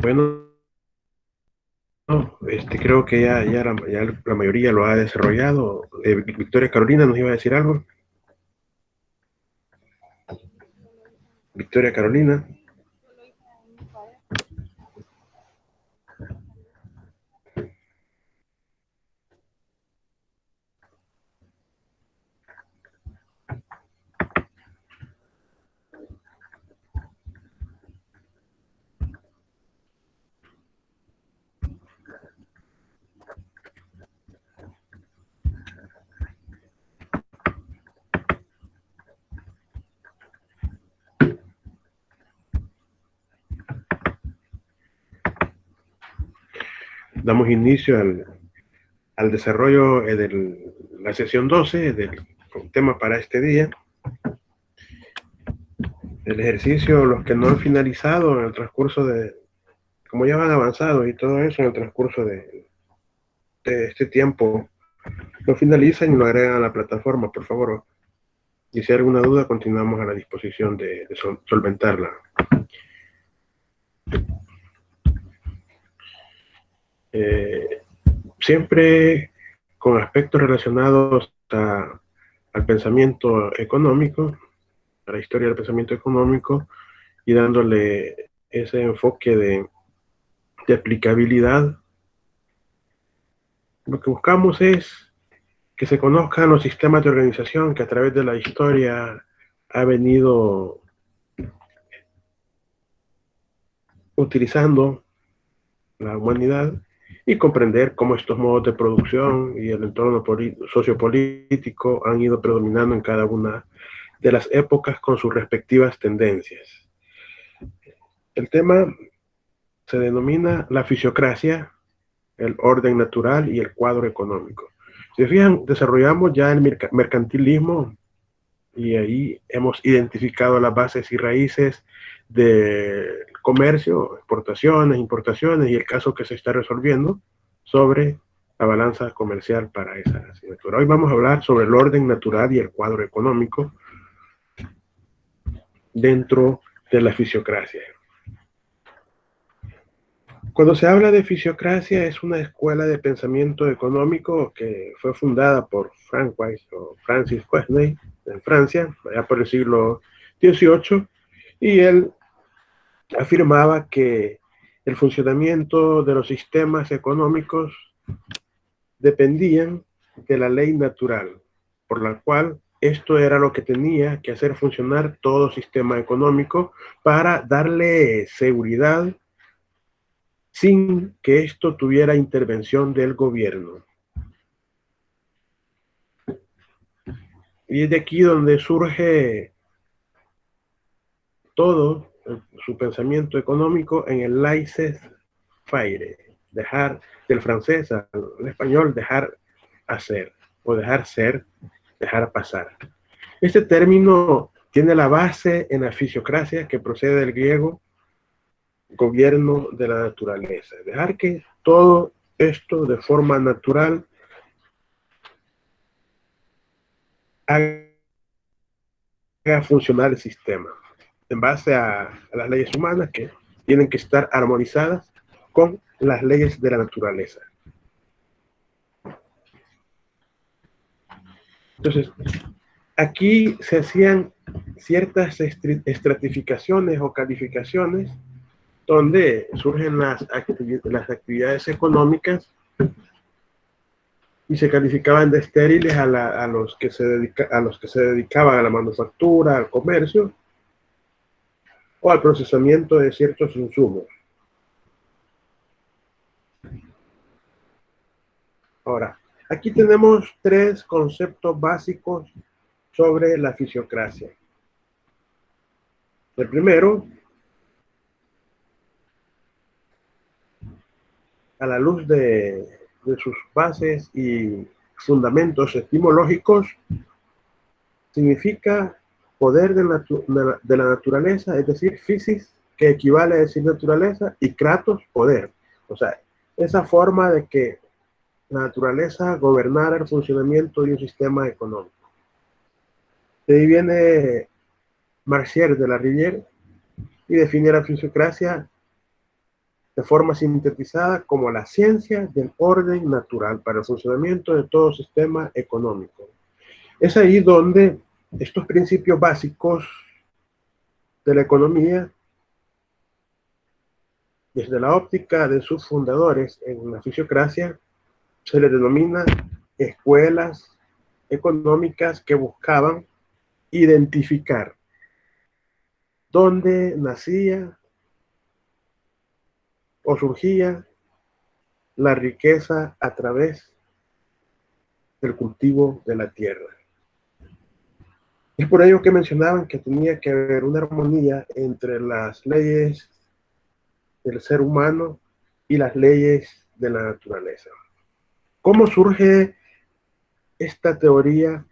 Bueno, creo que ya la mayoría lo ha desarrollado. Victoria Carolina nos iba a decir algo. Victoria Carolina. Damos inicio al desarrollo de la sesión 12 del tema para este día. El ejercicio, los que no han finalizado en el transcurso como ya van avanzados y todo eso en el transcurso de este tiempo, lo finalizan y lo agregan a la plataforma, por favor. Y si hay alguna duda, continuamos a la disposición de solventarla. Siempre con aspectos relacionados al pensamiento económico, a la historia del pensamiento económico, y dándole ese enfoque de aplicabilidad. Lo que buscamos es que se conozcan los sistemas de organización que a través de la historia ha venido utilizando la humanidad y comprender cómo estos modos de producción y el entorno sociopolítico han ido predominando en cada una de las épocas con sus respectivas tendencias. El tema se denomina la fisiocracia, el orden natural y el cuadro económico. Si se fijan, desarrollamos ya el mercantilismo y ahí hemos identificado las bases y raíces del comercio, exportaciones, importaciones y el caso que se está resolviendo sobre la balanza comercial para esa asignatura. Hoy vamos a hablar sobre el orden natural y el cuadro económico dentro de la fisiocracia. Cuando se habla de fisiocracia, es una escuela de pensamiento económico que fue fundada por Francis Quesnay en Francia, allá por el siglo XVIII, y él afirmaba que el funcionamiento de los sistemas económicos dependían de la ley natural, por la cual esto era lo que tenía que hacer funcionar todo sistema económico para darle seguridad sin que esto tuviera intervención del gobierno. Y es de aquí donde surge todo su pensamiento económico en el laissez-faire, dejar, del francés al español, dejar hacer, o dejar ser, dejar pasar. Este término tiene la base en la fisiocracia que procede del griego gobierno de la naturaleza. Dejar que todo esto de forma natural haga funcionar el sistema en base a las leyes humanas que tienen que estar armonizadas con las leyes de la naturaleza. Entonces, aquí se hacían ciertas estratificaciones o calificaciones donde surgen las actividades económicas y se calificaban de estériles a los que se dedicaban a la manufactura, al comercio o al procesamiento de ciertos insumos. Ahora, aquí tenemos tres conceptos básicos sobre la fisiocracia. El primero, a la luz de sus bases y fundamentos etimológicos, significa poder de la naturaleza, es decir, physis, que equivale a decir naturaleza, y kratos, poder. O sea, esa forma de que la naturaleza gobernara el funcionamiento de un sistema económico. De ahí viene Marchier de la Rivière y define la fisiocracia de forma sintetizada como la ciencia del orden natural para el funcionamiento de todo sistema económico. Es ahí donde estos principios básicos de la economía, desde la óptica de sus fundadores en la fisiocracia, se les denomina escuelas económicas que buscaban identificar dónde nacía o surgía la riqueza a través del cultivo de la tierra. Es por ello que mencionaban que tenía que haber una armonía entre las leyes del ser humano y las leyes de la naturaleza. ¿Cómo surge esta teoría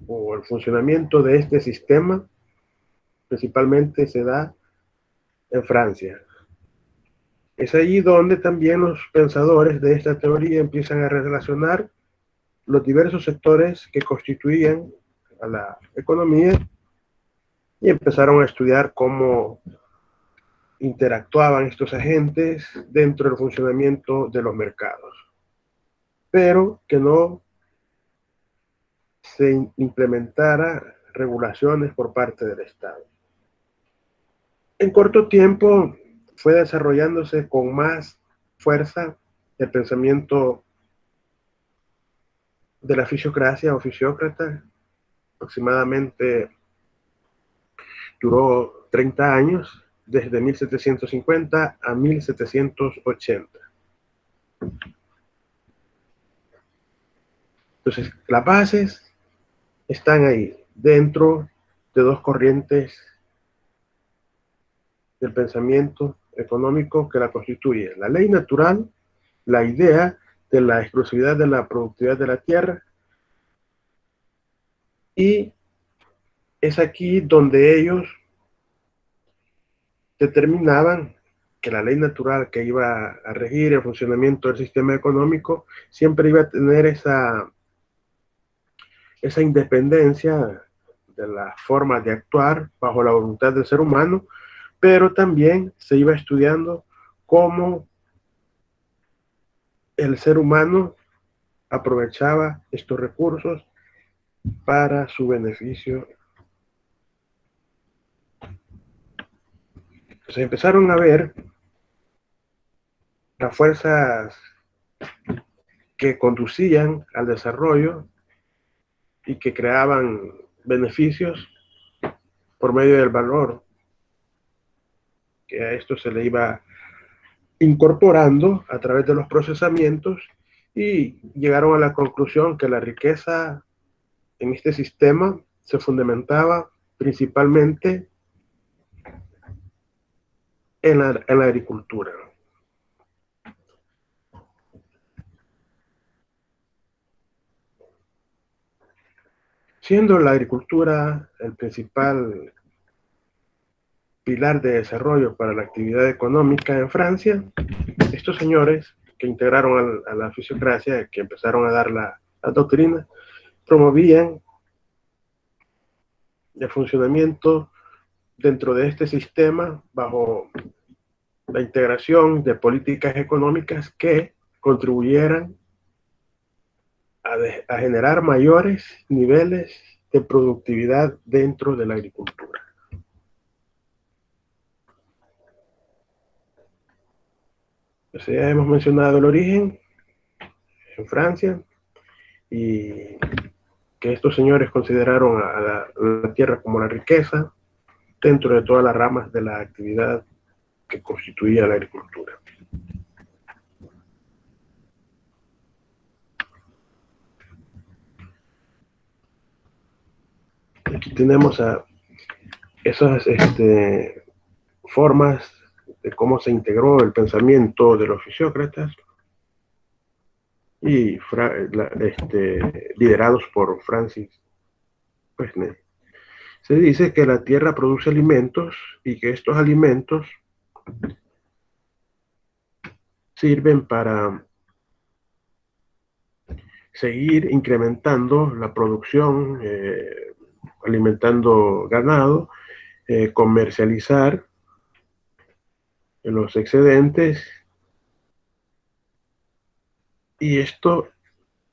o el funcionamiento de este sistema? Principalmente se da en Francia. Es allí donde también los pensadores de esta teoría empiezan a relacionar los diversos sectores que constituían a la economía y empezaron a estudiar cómo interactuaban estos agentes dentro del funcionamiento de los mercados, pero que no se implementara regulaciones por parte del Estado. En corto tiempo fue desarrollándose con más fuerza el pensamiento de la fisiocracia o fisiócrata. Aproximadamente duró 30 años, desde 1750 a 1780. Entonces, las bases están ahí, dentro de dos corrientes del pensamiento económico que la constituye: la ley natural, la idea de la exclusividad de la productividad de la tierra, y es aquí donde ellos determinaban que la ley natural que iba a regir el funcionamiento del sistema económico siempre iba a tener esa independencia de la forma de actuar bajo la voluntad del ser humano, pero también se iba estudiando cómo el ser humano aprovechaba estos recursos para su beneficio. Se empezaron a ver las fuerzas que conducían al desarrollo y que creaban beneficios por medio del valor que a esto se le iba incorporando a través de los procesamientos, y llegaron a la conclusión que la riqueza en este sistema se fundamentaba principalmente en la agricultura. Siendo la agricultura el principal pilar de desarrollo para la actividad económica en Francia, estos señores que integraron a la fisiocracia, que empezaron a dar la doctrina, promovían el funcionamiento dentro de este sistema bajo la integración de políticas económicas que contribuyeran a generar mayores niveles de productividad dentro de la agricultura. Pues ya hemos mencionado el origen en Francia, y que estos señores consideraron a la tierra como la riqueza dentro de todas las ramas de la actividad que constituía la agricultura. Aquí tenemos a esas formas de cómo se integró el pensamiento de los fisiócratas y liderados por Francis Quesnay. Se dice que la tierra produce alimentos y que estos alimentos sirven para seguir incrementando la producción, alimentando ganado, comercializar los excedentes, y esto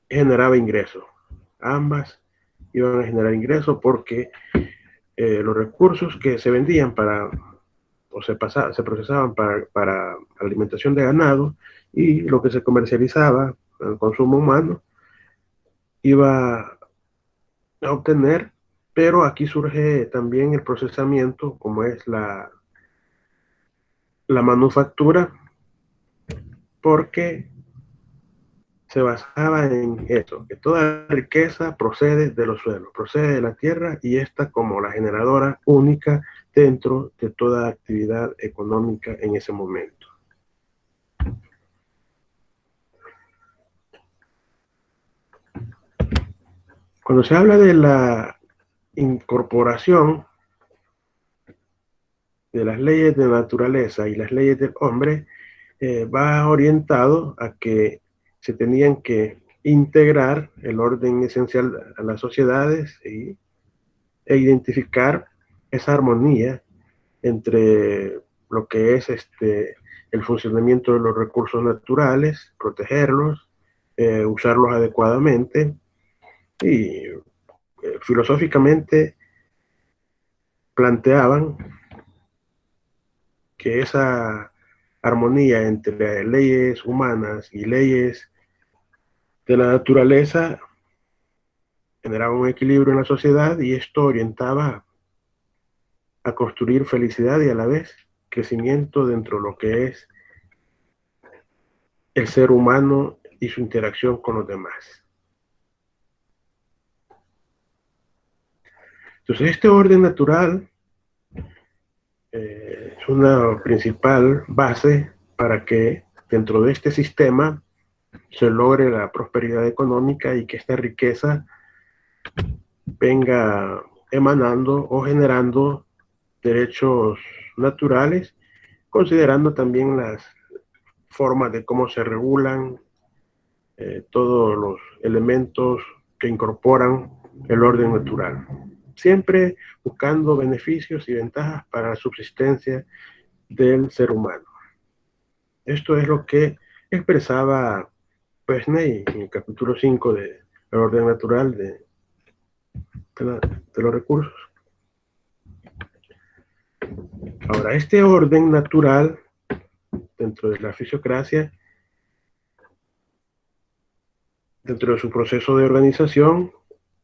generaba ingresos. Ambas iban a generar ingresos porque los recursos que se vendían se procesaban para alimentación de ganado, y lo que se comercializaba, el consumo humano, iba a obtener, pero aquí surge también el procesamiento, como es la manufactura, porque se basaba en eso, que toda riqueza procede de los suelos, procede de la tierra, y esta como la generadora única dentro de toda actividad económica en ese momento. Cuando se habla de la incorporación de las leyes de la naturaleza y las leyes del hombre, va orientado a que se tenían que integrar el orden esencial a las sociedades e identificar esa armonía entre lo que es el funcionamiento de los recursos naturales, protegerlos, usarlos adecuadamente, y filosóficamente planteaban que esa armonía entre leyes humanas y leyes de la naturaleza generaba un equilibrio en la sociedad, y esto orientaba a construir felicidad y a la vez crecimiento dentro de lo que es el ser humano y su interacción con los demás. Entonces, este orden natural es una principal base para que dentro de este sistema se logre la prosperidad económica y que esta riqueza venga emanando o generando derechos naturales, considerando también las formas de cómo se regulan todos los elementos que incorporan el orden natural, siempre buscando beneficios y ventajas para la subsistencia del ser humano. Esto es lo que expresaba Pesney en el capítulo 5 del orden natural de los recursos. Ahora, este orden natural dentro de la fisiocracia, dentro de su proceso de organización,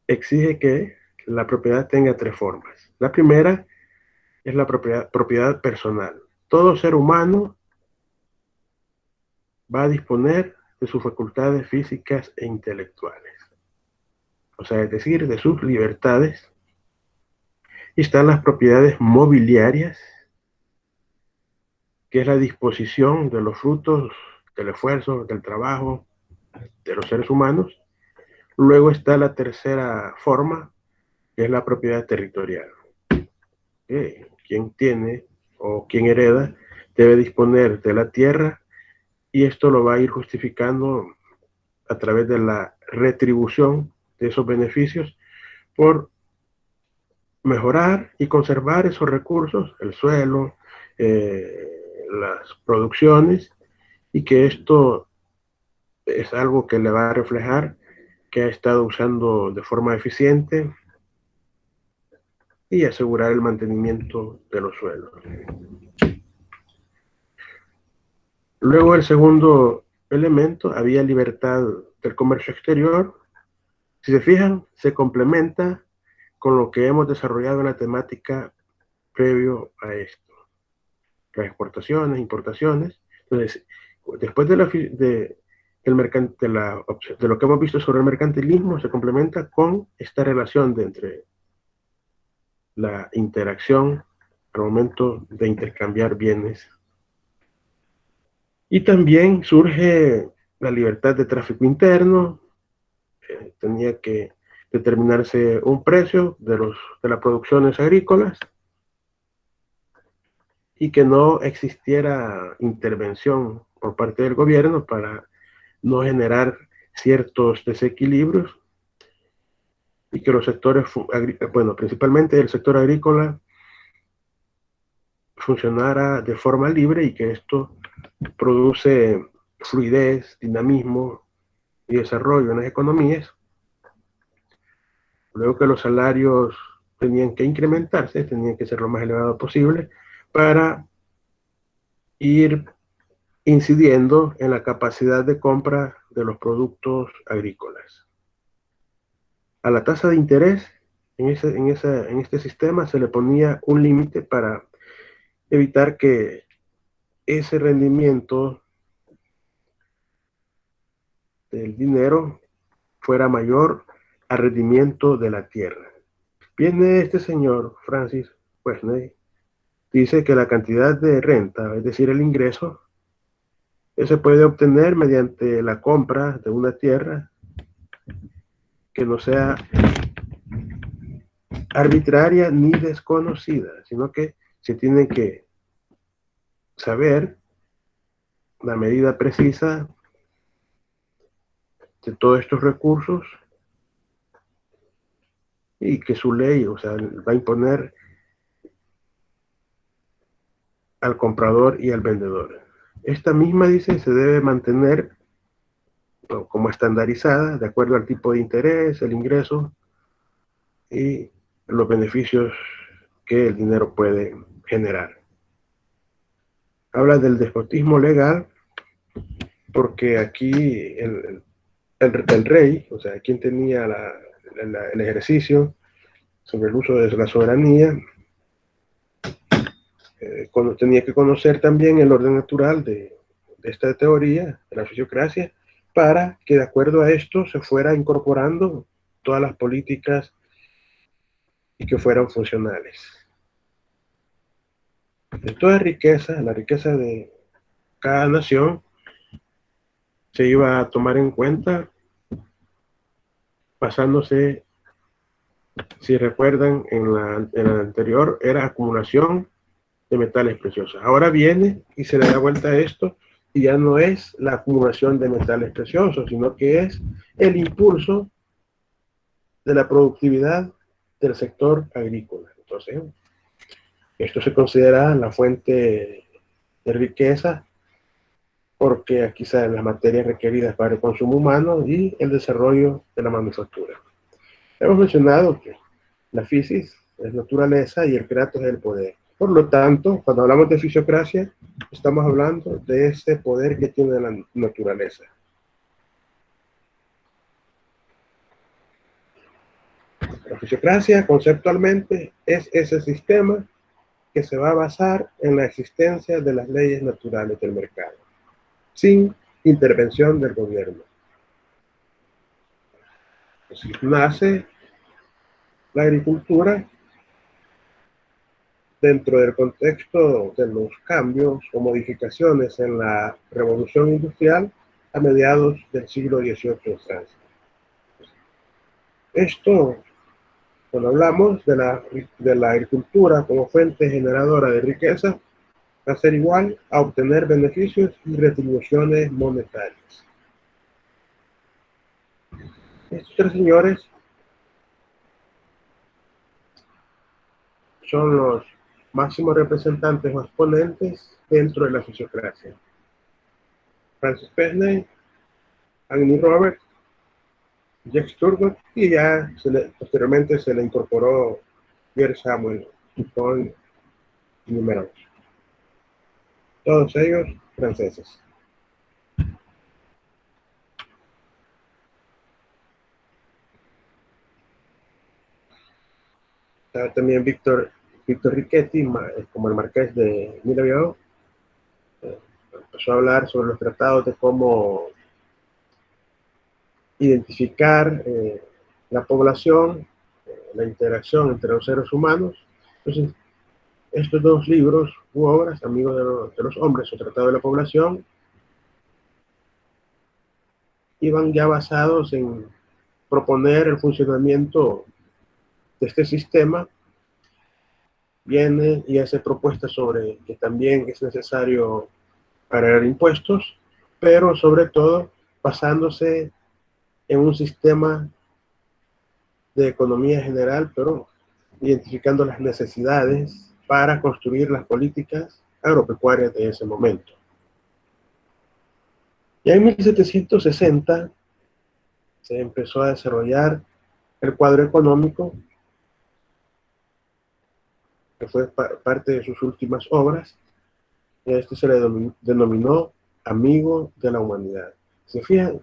exige que la propiedad tenga tres formas. La primera es la propiedad personal. Todo ser humano va a disponer de sus facultades físicas e intelectuales, o sea, es decir, de sus libertades. Y están las propiedades mobiliarias, que es la disposición de los frutos del esfuerzo, del trabajo de los seres humanos. Luego está la tercera forma, que es la propiedad territorial. Quien tiene o quien hereda debe disponer de la tierra, y esto lo va a ir justificando a través de la retribución de esos beneficios por mejorar y conservar esos recursos, el suelo, las producciones, y que esto es algo que le va a reflejar que ha estado usando de forma eficiente y asegurar el mantenimiento de los suelos. Luego, el segundo elemento, había libertad del comercio exterior. Si se fijan, se complementa con lo que hemos desarrollado en la temática previo a esto. Las exportaciones, importaciones. Entonces, después de lo que hemos visto sobre el mercantilismo, se complementa con esta relación entre la interacción al momento de intercambiar bienes. Y también surge la libertad de tráfico interno. Tenía que determinarse un precio de las producciones agrícolas, y que no existiera intervención por parte del gobierno para no generar ciertos desequilibrios, y que los sectores, bueno, principalmente el sector agrícola, funcionara de forma libre y que esto produce fluidez, dinamismo y desarrollo en las economías. Luego que los salarios tenían que incrementarse, tenían que ser lo más elevado posible para ir incidiendo en la capacidad de compra de los productos agrícolas. A la tasa de interés en este sistema se le ponía un límite para evitar que ese rendimiento del dinero fuera mayor al rendimiento de la tierra. Viene este señor, Francis Wesney, dice que la cantidad de renta, es decir, el ingreso, se puede obtener mediante la compra de una tierra que no sea arbitraria ni desconocida, sino que se tiene que saber la medida precisa de todos estos recursos y que su ley, o sea, va a imponer al comprador y al vendedor. Esta misma, dice, se debe mantener como estandarizada de acuerdo al tipo de interés, el ingreso y los beneficios que el dinero puede generar. Habla del despotismo legal porque aquí el rey, o sea, quien tenía el ejercicio sobre el uso de la soberanía, tenía que conocer también el orden natural de esta teoría, de la fisiocracia, para que de acuerdo a esto se fuera incorporando todas las políticas y que fueran funcionales. De toda riqueza, la riqueza de cada nación se iba a tomar en cuenta basándose, si recuerdan, en la anterior era acumulación de metales preciosos. Ahora viene y se le da vuelta a esto y ya no es la acumulación de metales preciosos, sino que es el impulso de la productividad del sector agrícola. Entonces, esto se considera la fuente de riqueza porque aquí salen las materias requeridas para el consumo humano y el desarrollo de la manufactura. Hemos mencionado que la physis es naturaleza y el kratos es el poder. Por lo tanto, cuando hablamos de fisiocracia, estamos hablando de ese poder que tiene la naturaleza. La fisiocracia, conceptualmente, es ese sistema que se va a basar en la existencia de las leyes naturales del mercado, sin intervención del gobierno. Así nace la agricultura dentro del contexto de los cambios o modificaciones en la revolución industrial a mediados del siglo XVIII en Francia. Esto, cuando hablamos de la agricultura como fuente generadora de riqueza, va a ser igual a obtener beneficios y retribuciones monetarias. Estos tres señores son los máximos representantes o exponentes dentro de la fisiocracia. Francis Pesney, Agni Roberts, Jacques Turgot, y ya posteriormente se le incorporó Pierre Samuel, Dupont y numerosos. Todos ellos franceses. Está también Victor Riquetti, como el marqués de Mirabeau. Empezó a hablar sobre los tratados de cómo identificar la población, la interacción entre los seres humanos. Entonces, estos dos libros u obras, Amigos de los Hombres o Tratado de la Población, iban ya basados en proponer el funcionamiento de este sistema. Viene y hace propuestas sobre que también es necesario agregar impuestos, pero sobre todo basándose en un sistema de economía general, pero identificando las necesidades para construir las políticas agropecuarias de ese momento. Ya en 1760 se empezó a desarrollar el cuadro económico, que fue parte de sus últimas obras, y a este se le denominó Amigo de la Humanidad. ¿Se fijan?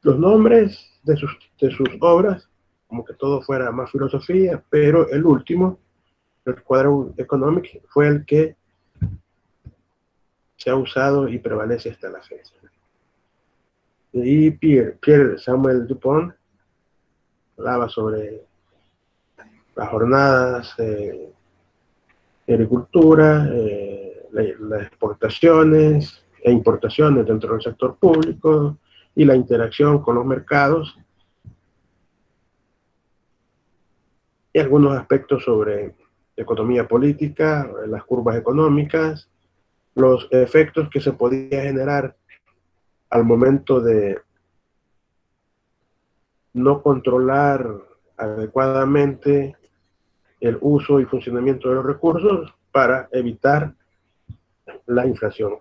Los nombres de sus obras, como que todo fuera más filosofía, pero el último, el cuadro económico, fue el que se ha usado y prevalece hasta la fecha. Y Pierre Samuel Dupont hablaba sobre las jornadas de agricultura, las exportaciones e importaciones dentro del sector público y la interacción con los mercados, y algunos aspectos sobre economía política, las curvas económicas, los efectos que se podía generar al momento de no controlar adecuadamente el uso y funcionamiento de los recursos para evitar la inflación.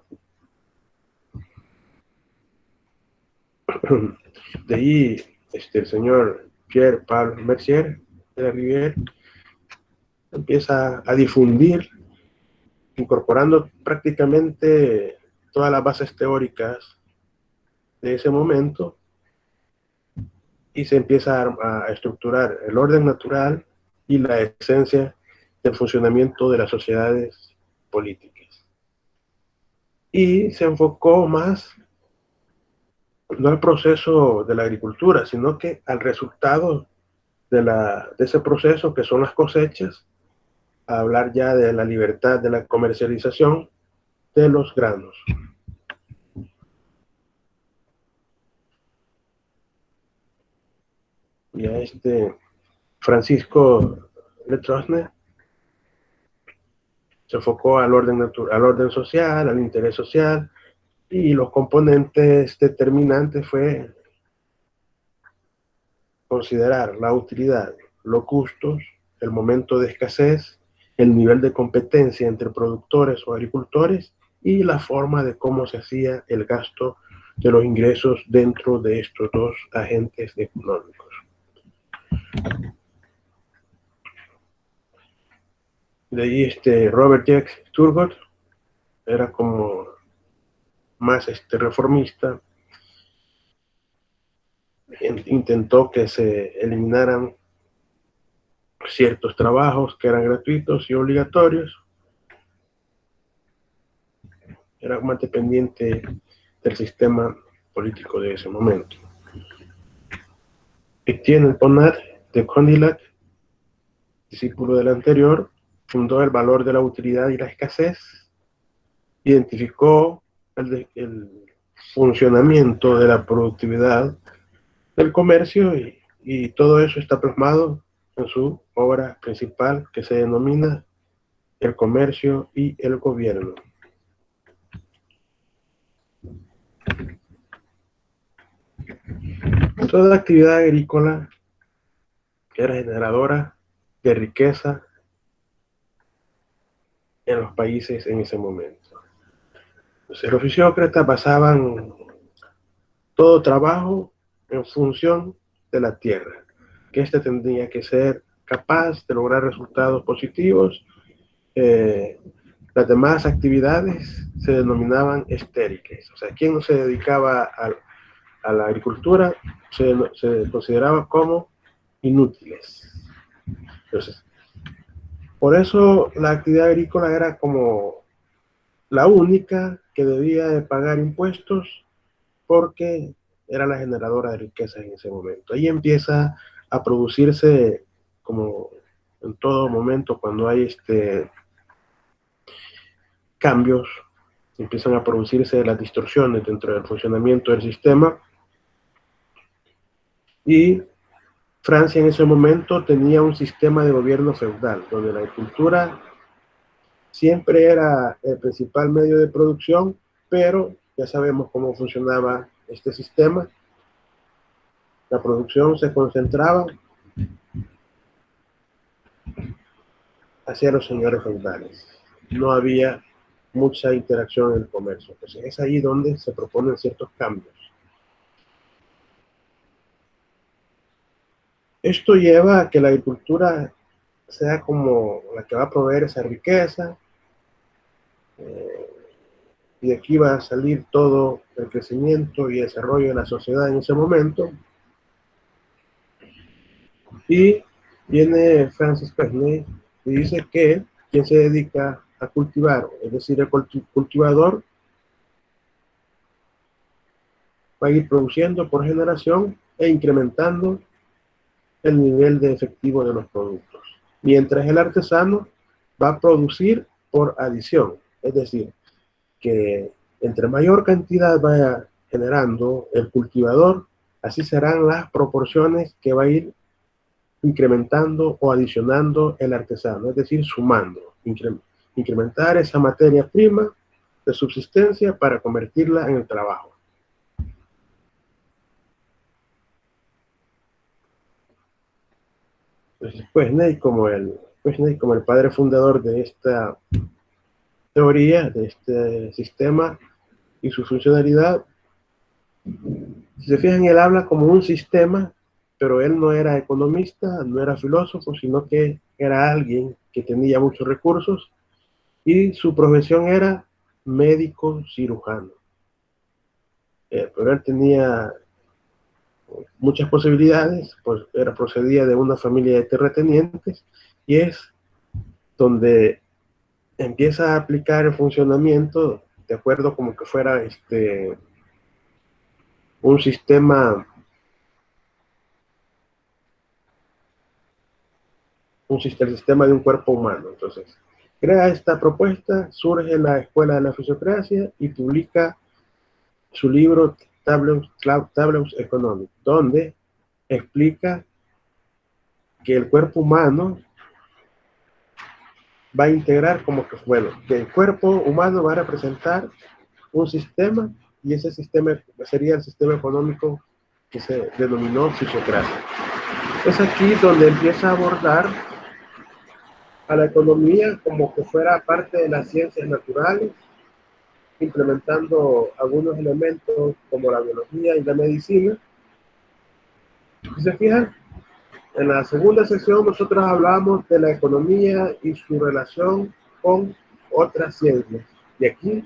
De ahí el señor Pierre-Paul Mercier de la Rivière empieza a difundir, incorporando prácticamente todas las bases teóricas de ese momento, y se empieza a estructurar el orden natural y la esencia del funcionamiento de las sociedades políticas. Y se enfocó más no al proceso de la agricultura, sino que al resultado de ese proceso, que son las cosechas, a hablar ya de la libertad de la comercialización de los granos. Y a Francisco Letrosne se enfocó al orden social, al interés social, y los componentes determinantes fue considerar la utilidad, los costos, el momento de escasez, el nivel de competencia entre productores o agricultores y la forma de cómo se hacía el gasto de los ingresos dentro de estos dos agentes económicos. De ahí Robert Jacques Turgot era como más reformista, intentó que se eliminaran ciertos trabajos que eran gratuitos y obligatorios, era más dependiente del sistema político de ese momento. Etienne Bonnat de Condillac, discípulo del anterior, fundó el valor de la utilidad y la escasez, identificó el funcionamiento de la productividad del comercio, y todo eso está plasmado en su obra principal, que se denomina El comercio y el gobierno. Toda actividad agrícola era generadora de riqueza en los países en ese momento. Entonces, los fisiócratas basaban todo trabajo en función de la tierra, que ésta tendría que ser capaz de lograr resultados positivos. Las demás actividades se denominaban estériles. O sea, quien no se dedicaba a la agricultura se consideraba como inútiles. Entonces, por eso la actividad agrícola era como la única que debía de pagar impuestos, porque era la generadora de riqueza en ese momento. Ahí empieza a producirse, como en todo momento cuando hay cambios, empiezan a producirse las distorsiones dentro del funcionamiento del sistema. Y Francia en ese momento tenía un sistema de gobierno feudal, donde la agricultura siempre era el principal medio de producción, pero ya sabemos cómo funcionaba este sistema. La producción se concentraba hacia los señores feudales. No había mucha interacción en el comercio. Entonces es ahí donde se proponen ciertos cambios. Esto lleva a que la agricultura sea como la que va a proveer esa riqueza, y de aquí va a salir todo el crecimiento y desarrollo de la sociedad en ese momento. Y viene Francis Pesney y dice que quien se dedica a cultivar, es decir, el cultivador, va a ir produciendo por generación e incrementando el nivel de efectivo de los productos. Mientras el artesano va a producir por adición, es decir, que entre mayor cantidad vaya generando el cultivador, así serán las proporciones que va a ir incrementando o adicionando el artesano, es decir, sumando, incrementar esa materia prima de subsistencia para convertirla en el trabajo. Entonces, Pesney como el padre fundador de esta teoría, de este sistema y su funcionalidad, si se fijan, él habla como un sistema, pero él no era economista, no era filósofo, sino que era alguien que tenía muchos recursos y su profesión era médico cirujano. Pero él tenía muchas posibilidades, pues procedía de una familia de terratenientes y es donde empieza a aplicar el funcionamiento de acuerdo como que fuera un sistema, el sistema de un cuerpo humano. Entonces, crea esta propuesta, surge la Escuela de la Fisiocracia y publica su libro Tableaux Economics, donde explica que el cuerpo humano va a integrar como que, bueno, que el cuerpo humano va a representar un sistema y ese sistema sería el sistema económico que se denominó fisiocracia. Es aquí donde empieza a abordar a la economía como que fuera parte de las ciencias naturales, implementando algunos elementos como la biología y la medicina. Si se fijan, en la segunda sección nosotros hablamos de la economía y su relación con otras ciencias. Y aquí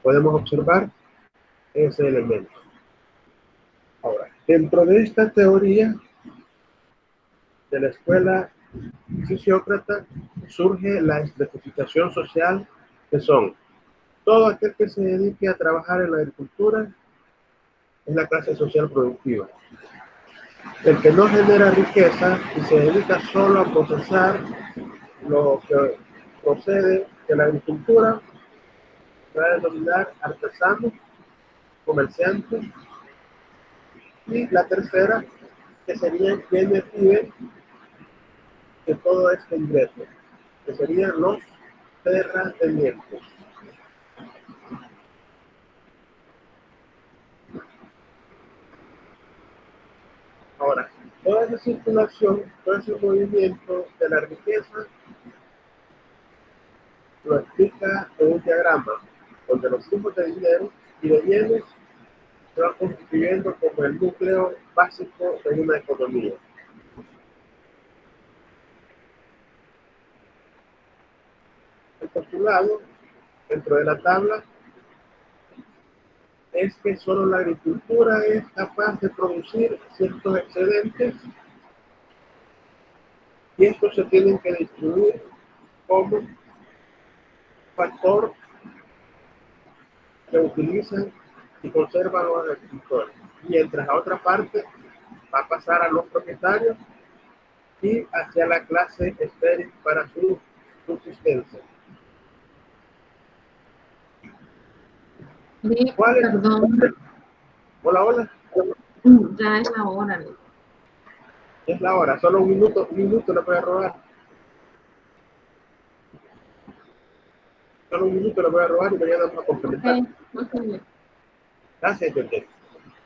podemos observar ese elemento. Ahora, dentro de esta teoría de la escuela fisiócrata surge la estratificación social, que son todo aquel que se dedique a trabajar en la agricultura es la clase social productiva. El que no genera riqueza y se dedica solo a procesar lo que procede de la agricultura se va a denominar artesano, comerciante. Y la tercera, que serían quienes viven de todo este ingreso, que serían los terratenientes. Ahora, toda esa circulación, todo ese movimiento de la riqueza lo explica en un diagrama donde los flujos de dinero y de bienes se van constituyendo como el núcleo básico de una economía. El postulado dentro de la tabla es que solo la agricultura es capaz de producir ciertos excedentes y estos se tienen que distribuir como factor que utilizan y conservan los agricultores, mientras a otra parte va a pasar a los propietarios y hacia la clase estéril para su subsistencia. Sí, ¿Cuál es? perdón, Hola, hola. ya es la hora. Es la hora, solo un minuto le voy a robar. Solo un minuto le voy a robar y mañana vamos a complementar. Okay. Gracias, Jorge.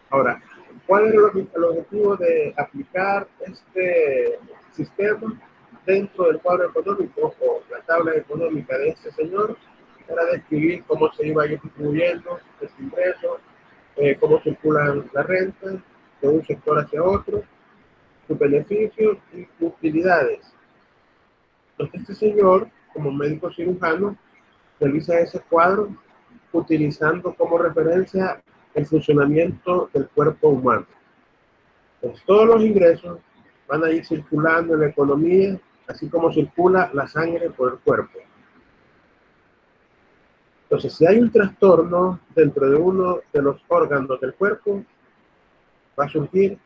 Ahora, ¿cuál es el objetivo de aplicar este sistema? dentro del cuadro económico o la tabla económica de este señor era describir cómo se iba a ir distribuyendo este ingreso, cómo circulan las rentas de un sector hacia otro, sus beneficios y utilidades. Entonces este señor, como médico cirujano, realiza ese cuadro utilizando como referencia el funcionamiento del cuerpo humano. Pues todos los ingresos van a ir circulando en la economía, así como circula la sangre por el cuerpo. Entonces, si hay un trastorno dentro de uno de los órganos del cuerpo, va a surgir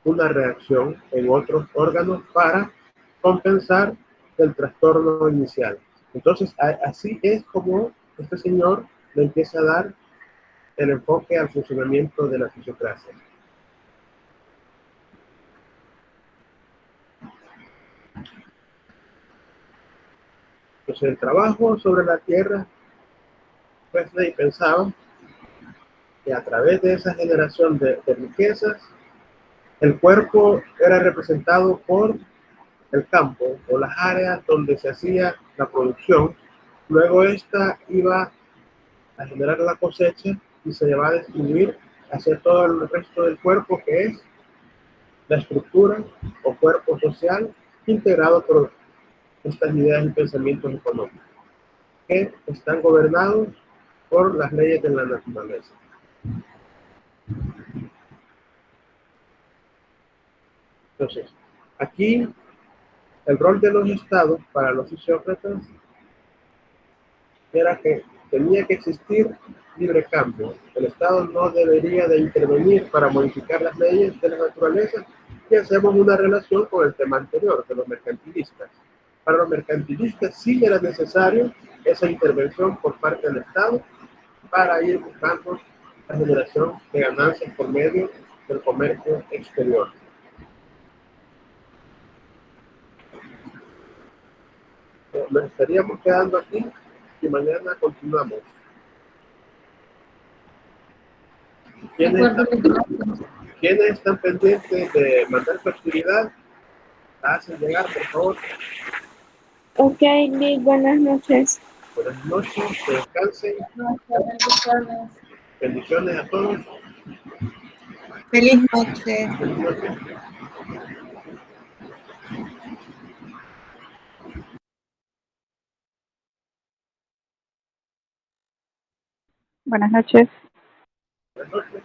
una reacción en otros órganos para compensar el trastorno inicial. Entonces, así es como este señor le empieza a dar el enfoque al funcionamiento de la fisiocracia. Entonces, el trabajo sobre la tierra, Wesley pensaba que a través de esa generación de riquezas, el cuerpo era representado por el campo o las áreas donde se hacía la producción. Luego esta iba a generar la cosecha y se va a distribuir hacia todo el resto del cuerpo, que es la estructura o cuerpo social integrado por estas ideas y pensamientos económicos que están gobernados por las leyes de la naturaleza. Entonces, aquí el rol de los estados para los fisiócratas era que tenía que existir libre cambio. El Estado no debería de intervenir para modificar las leyes de la naturaleza, y hacemos una relación con el tema anterior de los mercantilistas. Para los mercantilistas sí era necesario esa intervención por parte del Estado para ir buscando la generación de ganancias por medio del comercio exterior. Nos estaríamos quedando aquí y mañana continuamos. ¿Quiénes están pendientes de mandar su actividad? La hacen llegar, por favor. Ok, Liz, buenas noches. Buenas noches, que descansen. Bendiciones a todos. Feliz noche. Feliz noche. Buenas noches. Buenas noches.